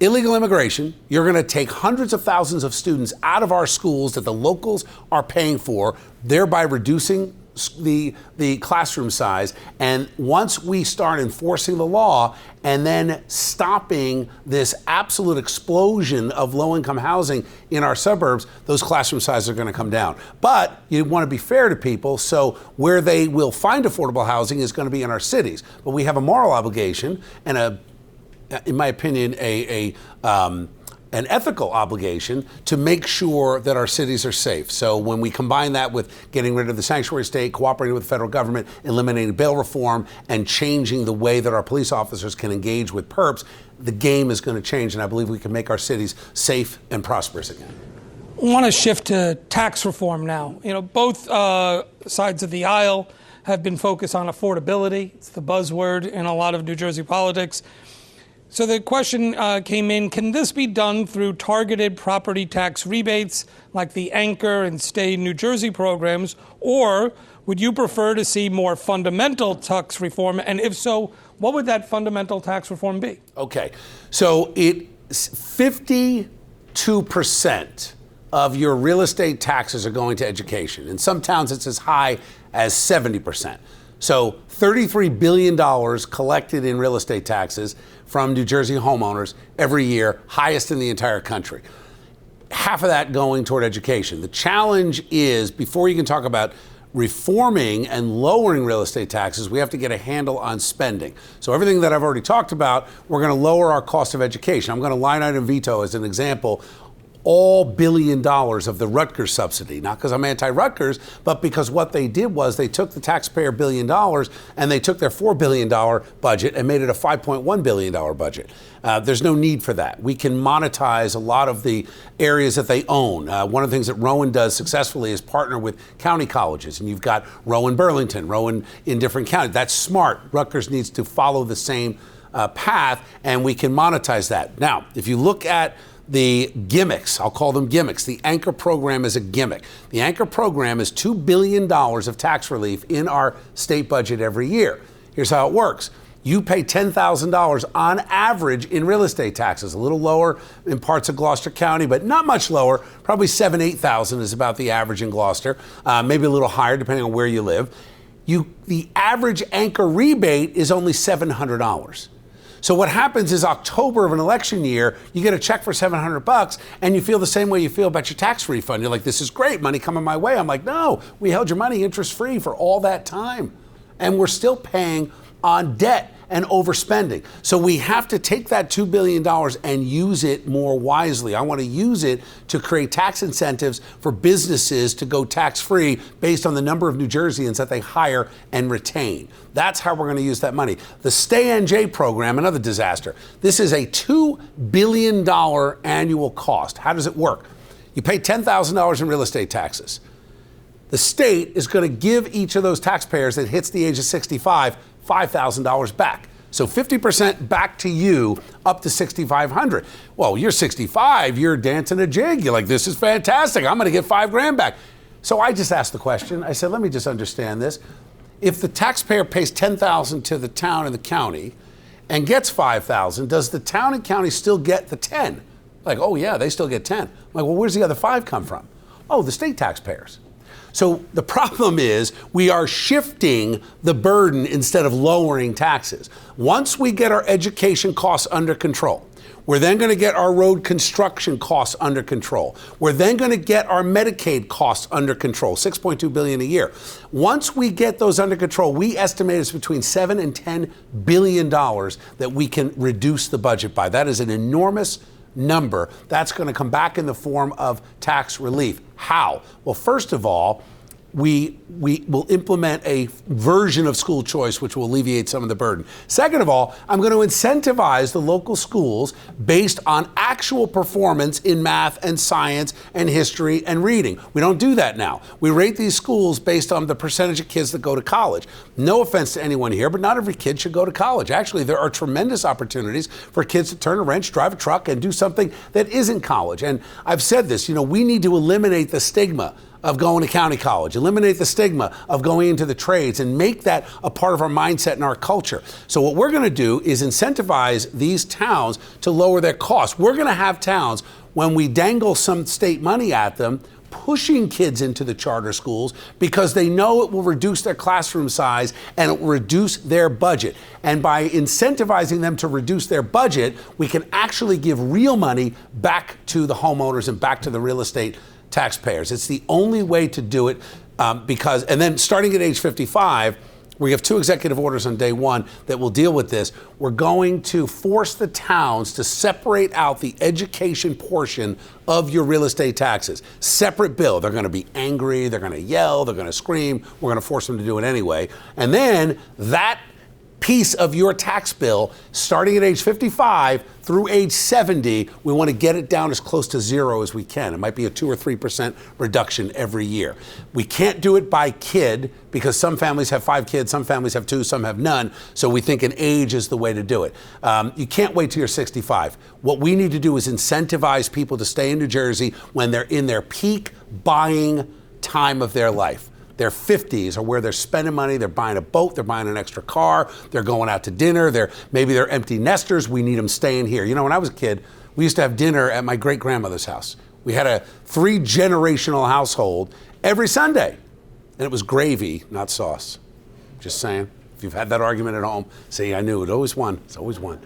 illegal immigration, you're going to take hundreds of thousands of students out of our schools that the locals are paying for, thereby reducing the classroom size. And once we start enforcing the law and then stopping this absolute explosion of low-income housing in our suburbs, those classroom sizes are going to come down. But you want to be fair to people, so where they will find affordable housing is going to be in our cities. But we have a moral obligation and in my opinion, an ethical obligation to make sure that our cities are safe. So when we combine that with getting rid of the sanctuary state, cooperating with the federal government, eliminating bail reform, and changing the way that our police officers can engage with perps, the game is going to change, and I believe we can make our cities safe and prosperous again. I want to shift to tax reform now. You know, both sides of the aisle have been focused on affordability. It's the buzzword in a lot of New Jersey politics. So the question came in, can this be done through targeted property tax rebates like the Anchor and Stay New Jersey programs, or would you prefer to see more fundamental tax reform? And if so, what would that fundamental tax reform be? Okay, so it's 52% of your real estate taxes are going to education. In some towns, it's as high as 70%. So $33 billion collected in real estate taxes from New Jersey homeowners every year, highest in the entire country. Half of that going toward education. The challenge is, before you can talk about reforming and lowering real estate taxes, we have to get a handle on spending. So everything that I've already talked about, we're going to lower our cost of education. I'm going to line item veto as an example all $1 billion of the Rutgers subsidy, not because I'm anti-Rutgers, but because what they did was they took the taxpayer $1 billion and they took their $4 billion budget and made it a $5.1 billion budget. There's no need for that. We can monetize a lot of the areas that they own. One of the things that Rowan does successfully is partner with county colleges, and you've got Rowan Burlington, Rowan in different counties. That's smart. Rutgers needs to follow the same path, and we can monetize that. Now, if you look at the gimmicks, I'll call them gimmicks. The Anchor program is a gimmick. The Anchor program is $2 billion of tax relief in our state budget every year. Here's how it works. You pay $10,000 on average in real estate taxes, a little lower in parts of Gloucester County, but not much lower. Probably $7,000, $8,000 is about the average in Gloucester, maybe a little higher depending on where you live. The average Anchor rebate is only $700. So what happens is October of an election year, you get a check for $700 and you feel the same way you feel about your tax refund. You're like, this is great, money coming my way. I'm like, no, we held your money interest free for all that time. And we're still paying on debt. and overspending. So we have to take that $2 billion and use it more wisely. I want to use it to create tax incentives for businesses to go tax-free based on the number of New Jerseyans that they hire and retain. That's how we're going to use that money. The Stay NJ program, another disaster. This is a $2 billion annual cost. How does it work? You pay $10,000 in real estate taxes. The state is going to give each of those taxpayers that hits the age of 65 $5,000 back. So 50% back to you up to $6,500. Well, you're 65, you're dancing a jig. You're like, this is fantastic. I'm going to get $5,000 back. So I just asked the question. I said, let me just understand this. If the taxpayer pays $10,000 to the town and the county and gets $5,000, does the town and county still get the 10? Like, oh yeah, they still get 10. I'm like, well, where's the other 5 come from? Oh, the state taxpayers. So the problem is we are shifting the burden instead of lowering taxes. Once we get our education costs under control, we're then going to get our road construction costs under control. We're then going to get our Medicaid costs under control, $6.2 billion a year. Once we get those under control, we estimate it's between $7 and $10 billion that we can reduce the budget by. That is an enormous number. That's going to come back in the form of tax relief. How? Well, first of all, we will implement a version of school choice which will alleviate some of the burden. Second of all, I'm going to incentivize the local schools based on actual performance in math and science and history and reading. We don't do that now. We rate these schools based on the percentage of kids that go to college. No offense to anyone here, but not every kid should go to college. Actually, there are tremendous opportunities for kids to turn a wrench, drive a truck, and do something that isn't college. And I've said this, we need to eliminate the stigma of going to county college, eliminate the stigma of going into the trades, and make that a part of our mindset and our culture. So what we're going to do is incentivize these towns to lower their costs. We're going to have towns, when we dangle some state money at them, pushing kids into the charter schools because they know it will reduce their classroom size and it will reduce their budget. And by incentivizing them to reduce their budget, we can actually give real money back to the homeowners and back to the real estate taxpayers. It's the only way to do it and then starting at age 55, we have 2 executive orders on day 1 that will deal with this. We're going to force the towns to separate out the education portion of your real estate taxes. Separate bill. They're going to be angry. They're going to yell. They're going to scream. We're going to force them to do it anyway. And then that piece of your tax bill, starting at age 55 through age 70, we want to get it down as close to 0 as we can. It might be a 2 or 3% reduction every year. We can't do it by kid because some families have 5 kids, some families have 2, some have none. So we think an age is the way to do it. You can't wait till you're 65. What we need to do is incentivize people to stay in New Jersey when they're in their peak buying time of their life. Their 50s are where they're spending money. They're buying a boat. They're buying an extra car. They're going out to dinner. Maybe they're empty nesters. We need them staying here. When I was a kid, we used to have dinner at my great-grandmother's house. We had a 3-generational household every Sunday. And it was gravy, not sauce. Just saying. If you've had that argument at home, say, I knew it. Always won. It's always won.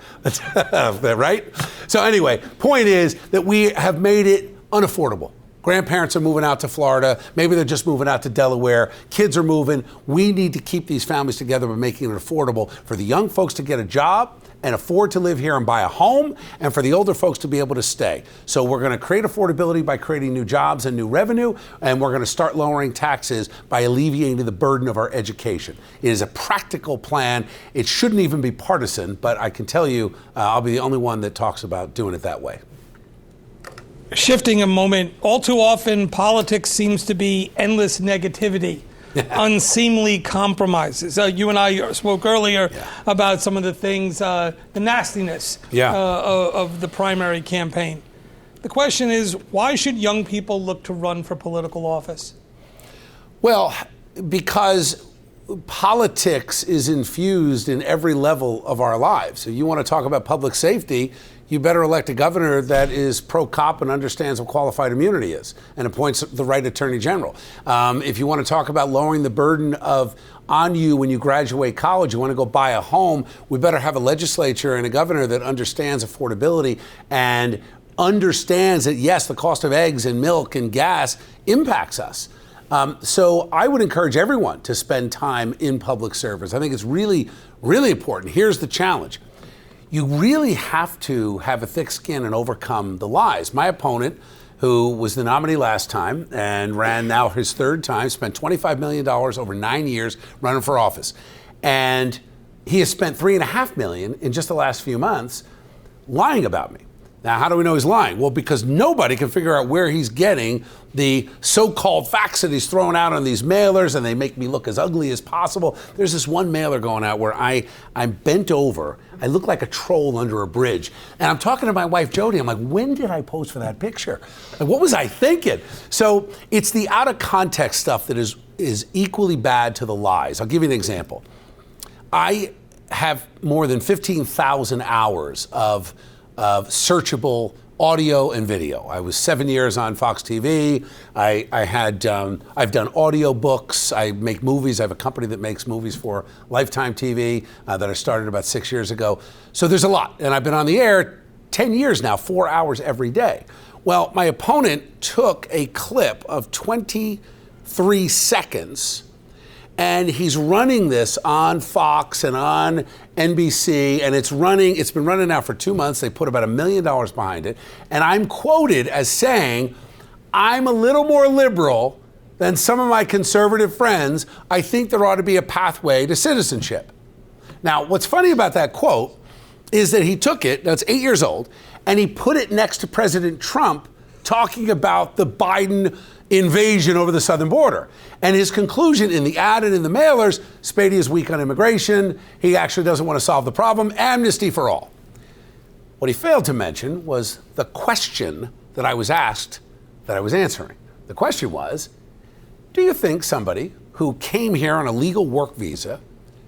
Right? So anyway, point is that we have made it unaffordable. Grandparents are moving out to Florida. Maybe they're just moving out to Delaware. Kids are moving. We need to keep these families together by making it affordable for the young folks to get a job and afford to live here and buy a home, and for the older folks to be able to stay. So we're going to create affordability by creating new jobs and new revenue, and we're going to start lowering taxes by alleviating the burden of our education. It is a practical plan. It shouldn't even be partisan, but I can tell you I'll be the only one that talks about doing it that way. Shifting a moment, all too often politics seems to be endless negativity, unseemly compromises. You and I spoke earlier about some of the things, the nastiness of the primary campaign. The question is, why should young people look to run for political office? Well, because politics is infused in every level of our lives. If you want to talk about public safety, you better elect a governor that is pro-cop and understands what qualified immunity is and appoints the right attorney general. If you want to talk about lowering the burden on you when you graduate college, you want to go buy a home, we better have a legislature and a governor that understands affordability and understands that, yes, the cost of eggs and milk and gas impacts us. So I would encourage everyone to spend time in public service. I think it's really, really important. Here's the challenge. You really have to have a thick skin and overcome the lies. My opponent, who was the nominee last time and ran now his third time, spent $25 million over 9 years running for office. And he has spent $3.5 million in just the last few months lying about me. Now, how do we know he's lying? Well, because nobody can figure out where he's getting the so-called facts that he's throwing out on these mailers, and they make me look as ugly as possible. There's this one mailer going out where I'm bent over. I look like a troll under a bridge. And I'm talking to my wife, Jody. I'm like, when did I pose for that picture? Like, what was I thinking? So it's the out-of-context stuff that is equally bad to the lies. I'll give you an example. I have more than 15,000 hours of searchable audio and video. I was 7 years on Fox TV. I've done audio books. I make movies. I have a company that makes movies for Lifetime TV that I started about 6 years ago. So there's a lot. And I've been on the air 10 years now, 4 hours every day. Well, my opponent took a clip of 23 seconds, and he's running this on Fox and on NBC, and it's been running now for 2 months. They put about $1 million behind it. And I'm quoted as saying, I'm a little more liberal than some of my conservative friends. I think there ought to be a pathway to citizenship. Now, what's funny about that quote is that he took it, that's 8 years old, and he put it next to President Trump talking about the Biden invasion over the southern border. And his conclusion in the ad and in the mailers, Spadea is weak on immigration. He actually doesn't want to solve the problem. Amnesty for all. What he failed to mention was the question that I was asked that I was answering. The question was, do you think somebody who came here on a legal work visa,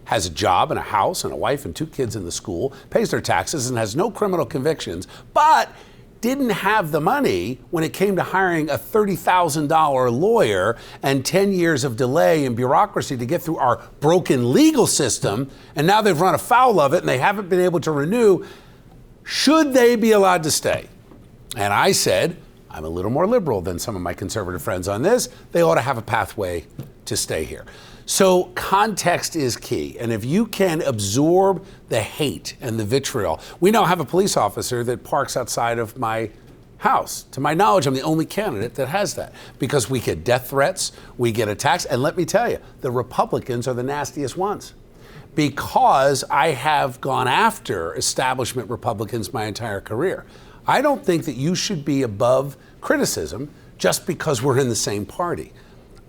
has a job and a house and a wife and 2 kids in the school, pays their taxes and has no criminal convictions, but didn't have the money when it came to hiring a $30,000 lawyer and 10 years of delay and bureaucracy to get through our broken legal system, and now they've run afoul of it and they haven't been able to renew, should they be allowed to stay? And I said, I'm a little more liberal than some of my conservative friends on this. They ought to have a pathway to stay here. So context is key. And if you can absorb the hate and the vitriol, we now have a police officer that parks outside of my house. To my knowledge, I'm the only candidate that has that, because we get death threats, we get attacks. And let me tell you, the Republicans are the nastiest ones, because I have gone after establishment Republicans my entire career. I don't think that you should be above criticism just because we're in the same party.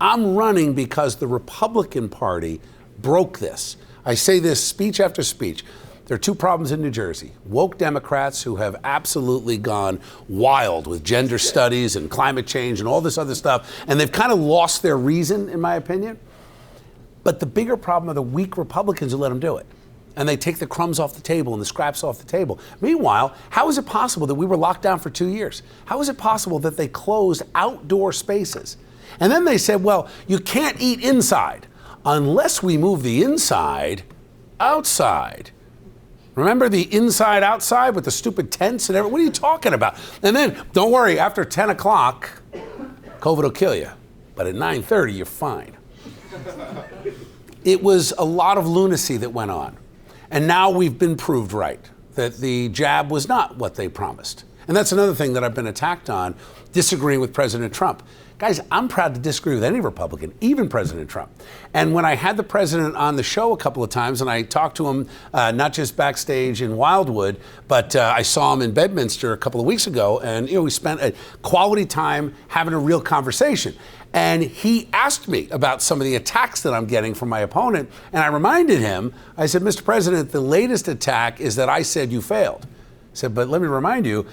I'm running because the Republican Party broke this. I say this speech after speech. There are 2 problems in New Jersey. Woke Democrats who have absolutely gone wild with gender studies and climate change and all this other stuff, and they've kind of lost their reason, in my opinion. But the bigger problem are the weak Republicans who let them do it. And they take the crumbs off the table and the scraps off the table. Meanwhile, how is it possible that we were locked down for 2 years? How is it possible that they closed outdoor spaces? And then they said, well, you can't eat inside unless we move the inside outside. Remember the inside outside with the stupid tents and everything? What are you talking about? And then, don't worry, after 10 o'clock, COVID will kill you. But at 9:30, you're fine. It was a lot of lunacy that went on. And now we've been proved right, that the jab was not what they promised. And that's another thing that I've been attacked on, disagreeing with President Trump. Guys, I'm proud to disagree with any Republican, even President Trump. And when I had the president on the show a couple of times, and I talked to him not just backstage in Wildwood, but I saw him in Bedminster a couple of weeks ago, and we spent a quality time having a real conversation. And he asked me about some of the attacks that I'm getting from my opponent, and I reminded him, I said, Mr. President, the latest attack is that I said you failed. I said, but let me remind you,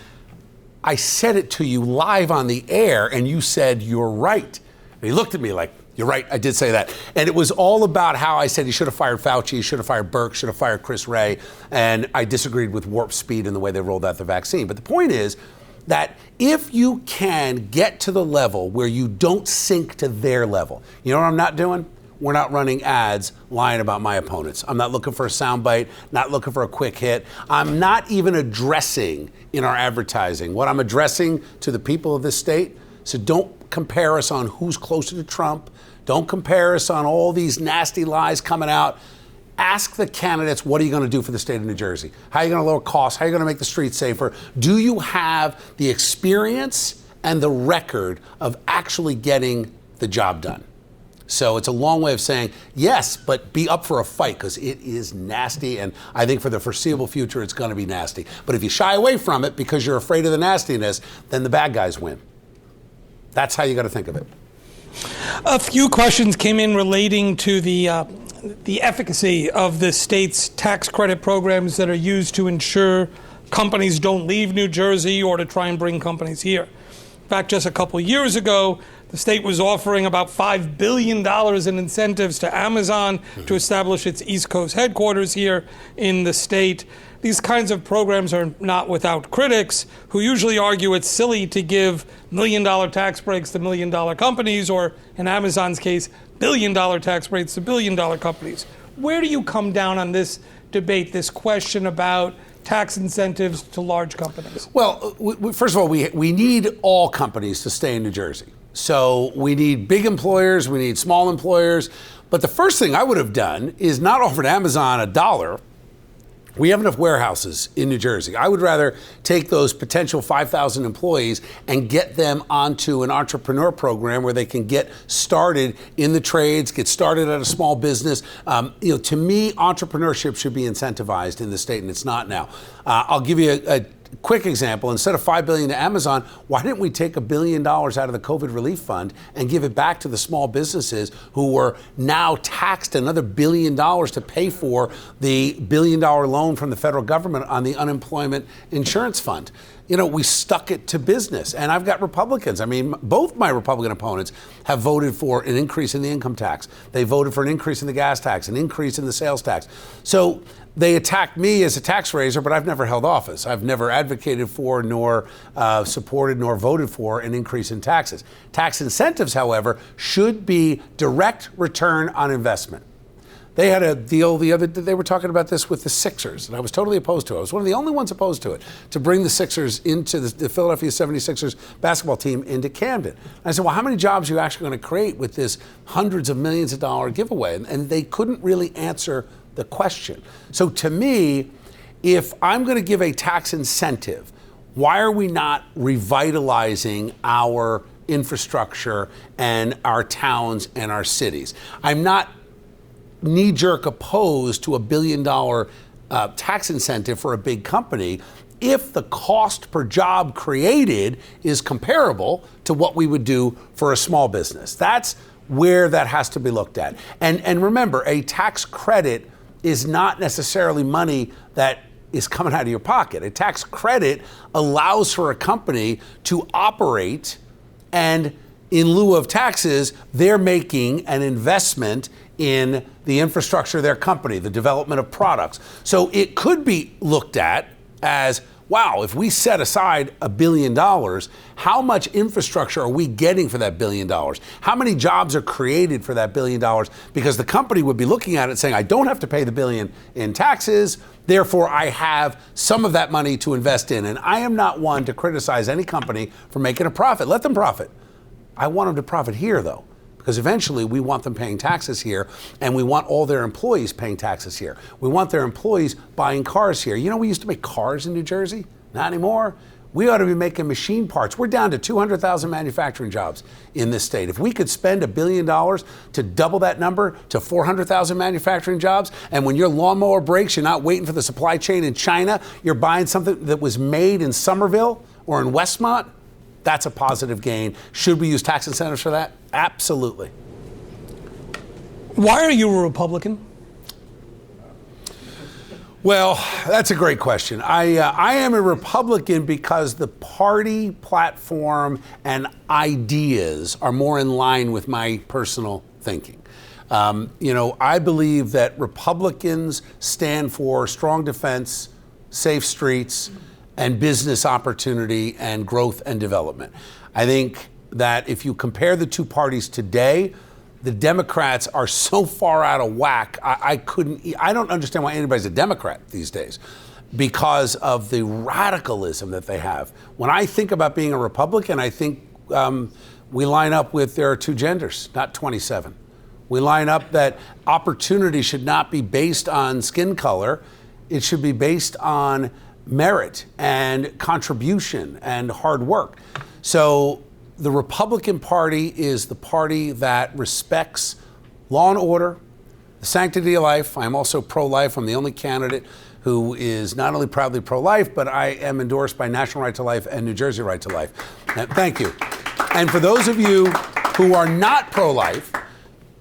I said it to you live on the air, and you said, you're right. And he looked at me like, you're right, I did say that. And it was all about how I said he should have fired Fauci, he should have fired Birx, should have fired Chris Wray, and I disagreed with Warp Speed and the way they rolled out the vaccine. But the point is that if you can get to the level where you don't sink to their level, you know what I'm not doing? We're not running ads lying about my opponents. I'm not looking for a soundbite, not looking for a quick hit. I'm not even addressing in our advertising. What I'm addressing to the people of this state, So don't compare us on who's closer to Trump. Don't compare us on all these nasty lies coming out. Ask the candidates, what are you going to do for the state of New Jersey? How are you going to lower costs? How are you going to make the streets safer? Do you have the experience and the record of actually getting the job done? So it's a long way of saying, yes, but be up for a fight, because it is nasty, and I think for the foreseeable future it's going to be nasty. But if you shy away from it because you're afraid of the nastiness, then the bad guys win. That's how you got to think of it. A few questions came in relating to the efficacy of the state's tax credit programs that are used to ensure companies don't leave New Jersey or to try and bring companies here. In fact, just a couple years ago, the state was offering about $5 billion in incentives to Amazon to establish its East Coast headquarters here in the state. These kinds of programs are not without critics who usually argue it's silly to give million-dollar tax breaks to million-dollar companies, or in Amazon's case, billion-dollar tax breaks to billion-dollar companies. Where do you come down on this debate, this question about tax incentives to large companies? Well, first of all, we need all companies to stay in New Jersey. So we need big employers, we need small employers. But the first thing I would have done is not offered Amazon $1. We have enough warehouses in New Jersey. I would rather take those potential 5,000 employees and get them onto an entrepreneur program where they can get started in the trades, get started at a small business. To me, entrepreneurship should be incentivized in the state, and it's not now. I'll give you a quick example. Instead of $5 billion to Amazon, why didn't we take $1 billion out of the COVID relief fund and give it back to the small businesses who were now taxed another $1 billion to pay for the $1 billion loan from the federal government on the unemployment insurance fund? We stuck it to business. And I've got Republicans. I mean, both my Republican opponents have voted for an increase in the income tax. They voted for an increase in the gas tax, an increase in the sales tax. So they attack me as a tax raiser, but I've never held office. I've never advocated for, nor supported, nor voted for an increase in taxes. Tax incentives, however, should be direct return on investment. They had a deal the other day, they were talking about this with the Sixers, and I was totally opposed to it. I was one of the only ones opposed to it, to bring the Sixers into the Philadelphia 76ers basketball team into Camden. And I said, well, how many jobs are you actually going to create with this hundreds of millions of dollar giveaway? And they couldn't really answer the question. So to me, if I'm going to give a tax incentive, why are we not revitalizing our infrastructure and our towns and our cities? I'm not knee-jerk opposed to $1 billion tax incentive for a big company if the cost per job created is comparable to what we would do for a small business. That's where that has to be looked at. And remember, a tax credit is not necessarily money that is coming out of your pocket. A tax credit allows for a company to operate, and in lieu of taxes, they're making an investment in the infrastructure of their company, the development of products. So it could be looked at as, wow, if we set aside $1 billion, how much infrastructure are we getting for that $1 billion? How many jobs are created for that $1 billion? Because the company would be looking at it saying, I don't have to pay the $1 billion in taxes, therefore I have some of that money to invest in. And I am not one to criticize any company for making a profit. Let them profit. I want them to profit here, though, because eventually we want them paying taxes here, and we want all their employees paying taxes here. We want their employees buying cars here. We used to make cars in New Jersey. Not anymore. We ought to be making machine parts. We're down to 200,000 manufacturing jobs in this state. If we could spend $1 billion to double that number to 400,000 manufacturing jobs, and when your lawnmower breaks, you're not waiting for the supply chain in China, you're buying something that was made in Somerville or in Westmont, that's a positive gain. Should we use tax incentives for that? Absolutely. Why are you a Republican? Well, that's a great question. I am a Republican because the party platform and ideas are more in line with my personal thinking. I believe that Republicans stand for strong defense, safe streets, and business opportunity and growth and development. I think that if you compare the two parties today, the Democrats are so far out of whack. I don't understand why anybody's a Democrat these days, because of the radicalism that they have. When I think about being a Republican, I think we line up with there are two genders, not 27. We line up that opportunity should not be based on skin color. It should be based on merit and contribution and hard work. So the Republican Party is the party that respects law and order, the sanctity of life. I'm also pro-life. I'm the only candidate who is not only proudly pro-life, but I am endorsed by National Right to Life and New Jersey Right to Life. Thank you. And for those of you who are not pro-life,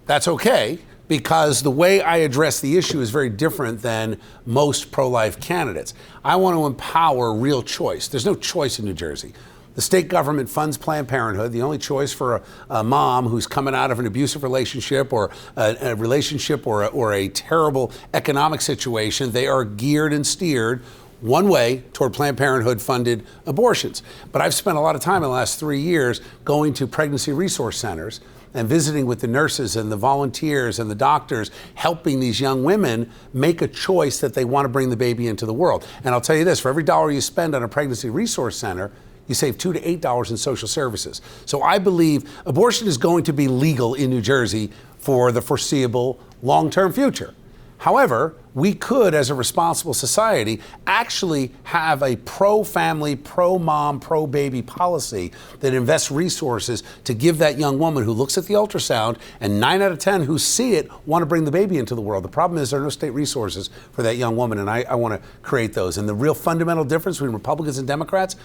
that's okay, because the way I address the issue is very different than most pro-life candidates. I want to empower real choice. There's no choice in New Jersey. The state government funds Planned Parenthood. The only choice for a mom who's coming out of an abusive relationship or a relationship or a terrible economic situation, they are geared and steered one way toward Planned Parenthood funded abortions. But I've spent a lot of time in the last 3 years going to pregnancy resource centers and visiting with the nurses and the volunteers and the doctors, helping these young women make a choice that they want to bring the baby into the world. And I'll tell you this, for every dollar you spend on a pregnancy resource center, you save $2 to $8 in social services. So I believe abortion is going to be legal in New Jersey for the foreseeable long-term future. However, we could, as a responsible society, actually have a pro-family, pro-mom, pro-baby policy that invests resources to give that young woman who looks at the ultrasound, and 9 out of 10 who see it want to bring the baby into the world. The problem is there are no state resources for that young woman, and I want to create those. And the real fundamental difference between Republicans and Democrats,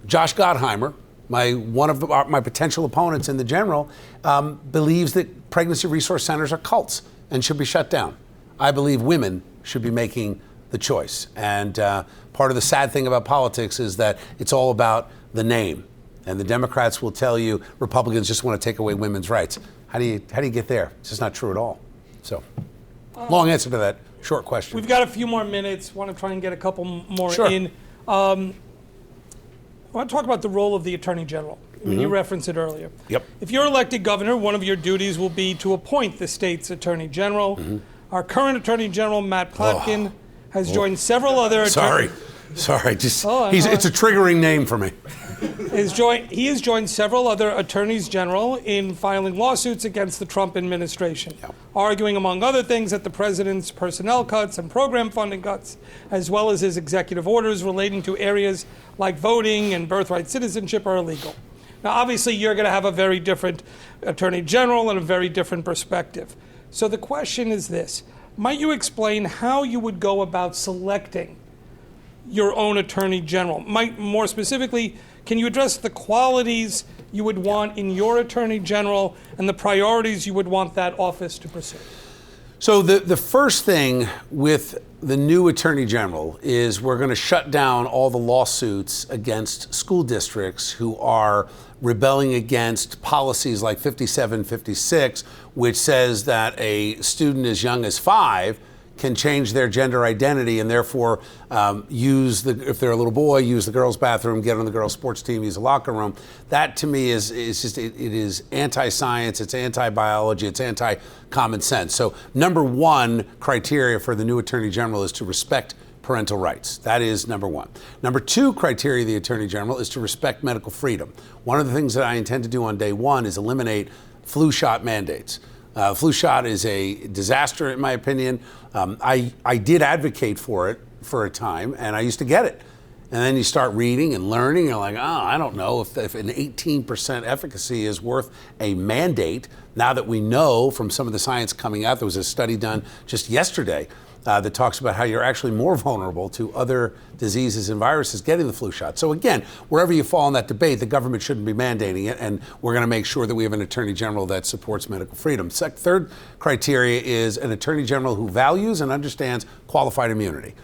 Josh Gottheimer, one of my potential opponents in the general, believes that pregnancy resource centers are cults and should be shut down. I believe women should be making the choice. And part of the sad thing about politics is that it's all about the name. And the Democrats will tell you Republicans just want to take away women's rights. How do you get there? It's just not true at all. So, long answer to that short question. We've got a few more minutes. Want to try and get a couple more Sure. in. I want to talk about the role of the Attorney General. I mean, you referenced it earlier. Yep. If you're elected governor, one of your duties will be to appoint the state's Attorney General. Our current Attorney General, Matt Platkin, has joined several other Sorry. It's a triggering name for me. He has joined several other attorneys general in filing lawsuits against the Trump administration, arguing, among other things, that the president's personnel cuts and program funding cuts, as well as his executive orders relating to areas like voting and birthright citizenship, are illegal. Now, obviously, you're going to have a very different attorney general and a very different perspective. So the question is this: might you explain how you would go about selecting your own attorney general? More specifically, can you address the qualities you would want in your attorney general and the priorities you would want that office to pursue? So the first thing with the new attorney general is we're going to shut down all the lawsuits against school districts who are rebelling against policies like 5756, which says that a student as young as 5 can change their gender identity and therefore if they're a little boy, use the girls' bathroom, get on the girls' sports team, use the locker room. That to me is anti-science, it's anti-biology, it's anti-common sense. So number one criteria for the new Attorney General is to respect parental rights. That is number one. Number two criteria of the Attorney General is to respect medical freedom. One of the things that I intend to do on day one is eliminate flu shot mandates. Flu shot is a disaster, in my opinion. I did advocate for it for a time, and I used to get it. And then you start reading and learning, and you're like, I don't know if an 18% efficacy is worth a mandate. Now that we know from some of the science coming out, there was a study done just yesterday that talks about how you're actually more vulnerable to other diseases and viruses getting the flu shot. So again, wherever you fall in that debate, the government shouldn't be mandating it, and we're going to make sure that we have an attorney general that supports medical freedom. Third criteria is an attorney general who values and understands qualified immunity.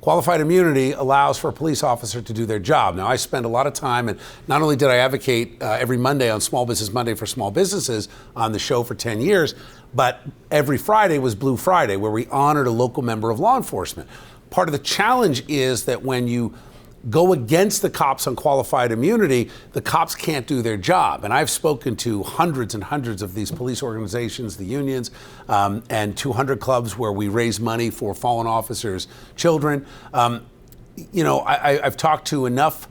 Qualified immunity allows for a police officer to do their job. Now, I spend a lot of time, and not only did I advocate every Monday on Small Business Monday for small businesses on the show for 10 years, but every Friday was Blue Friday, where we honored a local member of law enforcement. Part of the challenge is that when you go against the cops on qualified immunity, the cops can't do their job. And I've spoken to hundreds and hundreds of these police organizations, the unions, and 200 clubs where we raise money for fallen officers' children. I've talked to enough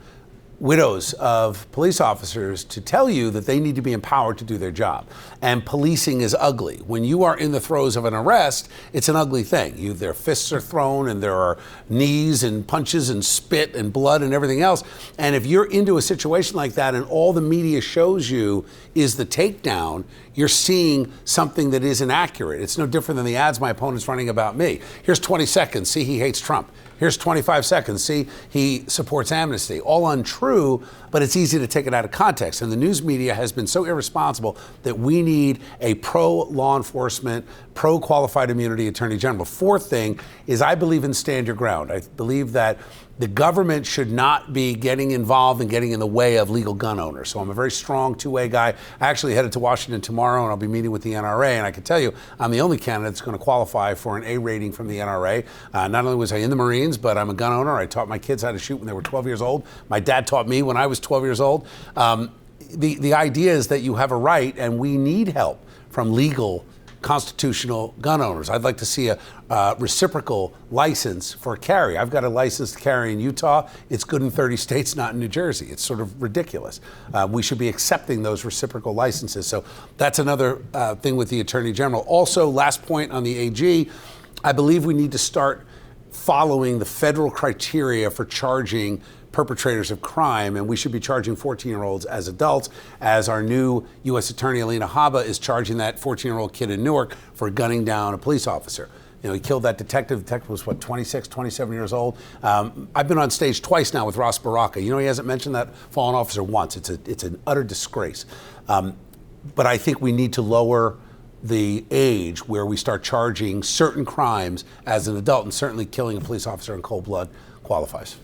widows of police officers to tell you that they need to be empowered to do their job. And policing is ugly. When you are in the throes of an arrest, it's an ugly thing. Their fists are thrown and there are knees and punches and spit and blood and everything else. And if you're into a situation like that and all the media shows you is the takedown, you're seeing something that isn't accurate. It's no different than the ads my opponent's running about me. Here's 20 seconds, see he hates Trump. Here's 25 seconds, see he supports amnesty. All untrue, but it's easy to take it out of context. And the news media has been so irresponsible that we need a pro-law enforcement, pro-qualified immunity attorney general. Fourth thing is I believe in stand your ground. I believe that the government should not be getting involved and getting in the way of legal gun owners. So I'm a very strong two-way guy. I actually headed to Washington tomorrow and I'll be meeting with the NRA. And I can tell you, I'm the only candidate that's going to qualify for an A rating from the NRA. Not only was I in the Marines, but I'm a gun owner. I taught my kids how to shoot when they were 12 years old. My dad taught me when I was 12 years old. The idea is that you have a right and we need help from legal constitutional gun owners. I'd like to see a reciprocal license for carry. I've got a license to carry in Utah. It's good in 30 states, not in New Jersey. It's sort of ridiculous. We should be accepting those reciprocal licenses. So that's another thing with the Attorney General. Also, last point on the AG, I believe we need to start following the federal criteria for charging perpetrators of crime, and we should be charging 14-year-olds as adults, as our new U.S. Attorney Alina Habba is charging that 14-year-old kid in Newark for gunning down a police officer. You know, he killed that detective. The detective was, 26, 27 years old. I've been on stage twice now with Ross Baraka. You know, he hasn't mentioned that fallen officer once. It's an utter disgrace. But I think we need to lower the age where we start charging certain crimes as an adult, and certainly killing a police officer in cold blood qualifies.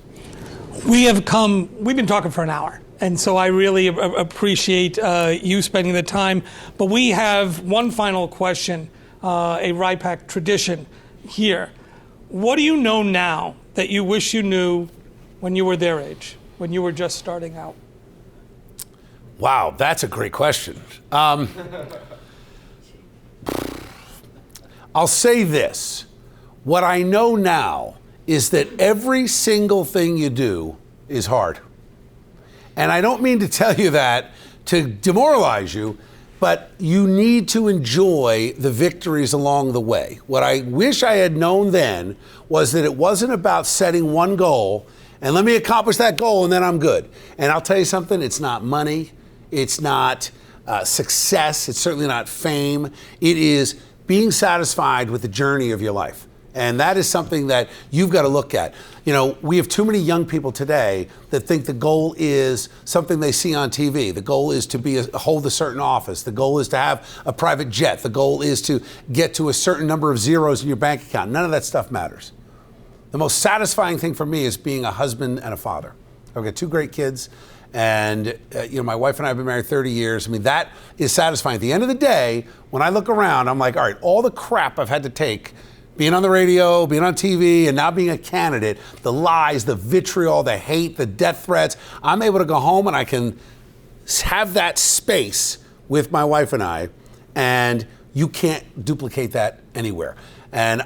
We've been talking for an hour, and so I really appreciate you spending the time. But we have one final question, a RIPAC tradition here. What do you know now that you wish you knew when you were their age, when you were just starting out? Wow, that's a great question. I'll say this. What I know now is that every single thing you do is hard. And I don't mean to tell you that to demoralize you, but you need to enjoy the victories along the way. What I wish I had known then was that it wasn't about setting one goal and let me accomplish that goal and then I'm good. And I'll tell you something, it's not money, it's not success, it's certainly not fame. It is being satisfied with the journey of your life. And that is something that you've got to look at. You know, we have too many young people today that think the goal is something they see on TV. The goal is to hold a certain office. The goal is to have a private jet. The goal is to get to a certain number of zeros in your bank account. None of that stuff matters. The most satisfying thing for me is being a husband and a father. I've got two great kids. And, you know, my wife and I have been married 30 years. I mean, that is satisfying. At the end of the day, when I look around, I'm like, all right, all the crap I've had to take, being on the radio, being on TV, and now being a candidate, the lies, the vitriol, the hate, the death threats, I'm able to go home and I can have that space with my wife and I, and you can't duplicate that anywhere. And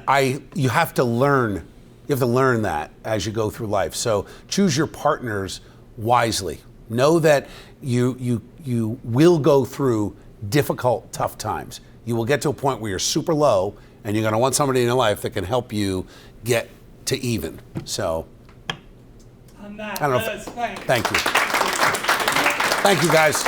you have to learn that as you go through life. So choose your partners wisely. Know that you will go through difficult, tough times. You will get to a point where you're super low, and you're going to want somebody in your life that can help you get to even. So, on that, I don't know. Thank you. Thank you, guys.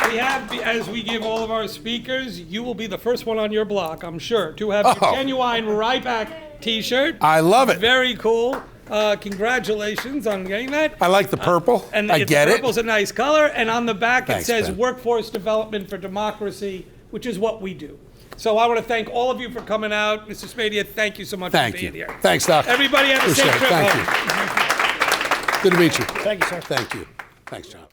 We have, as we give all of our speakers, you will be the first one on your block, I'm sure, to have your genuine RIPAC T-shirt. I love it. Very cool. Congratulations on getting that. I like the purple. And I get it. Purple's a nice color. And on the back Thanks, it says Ben. Workforce Development for Democracy, which is what we do. So I want to thank all of you for coming out. Mr. Spadea, thank you so much for being here. Thanks, Doc. Everybody have a safe trip home. Thank you. Good to meet you. Thank you, sir. Thank you. Thanks, John.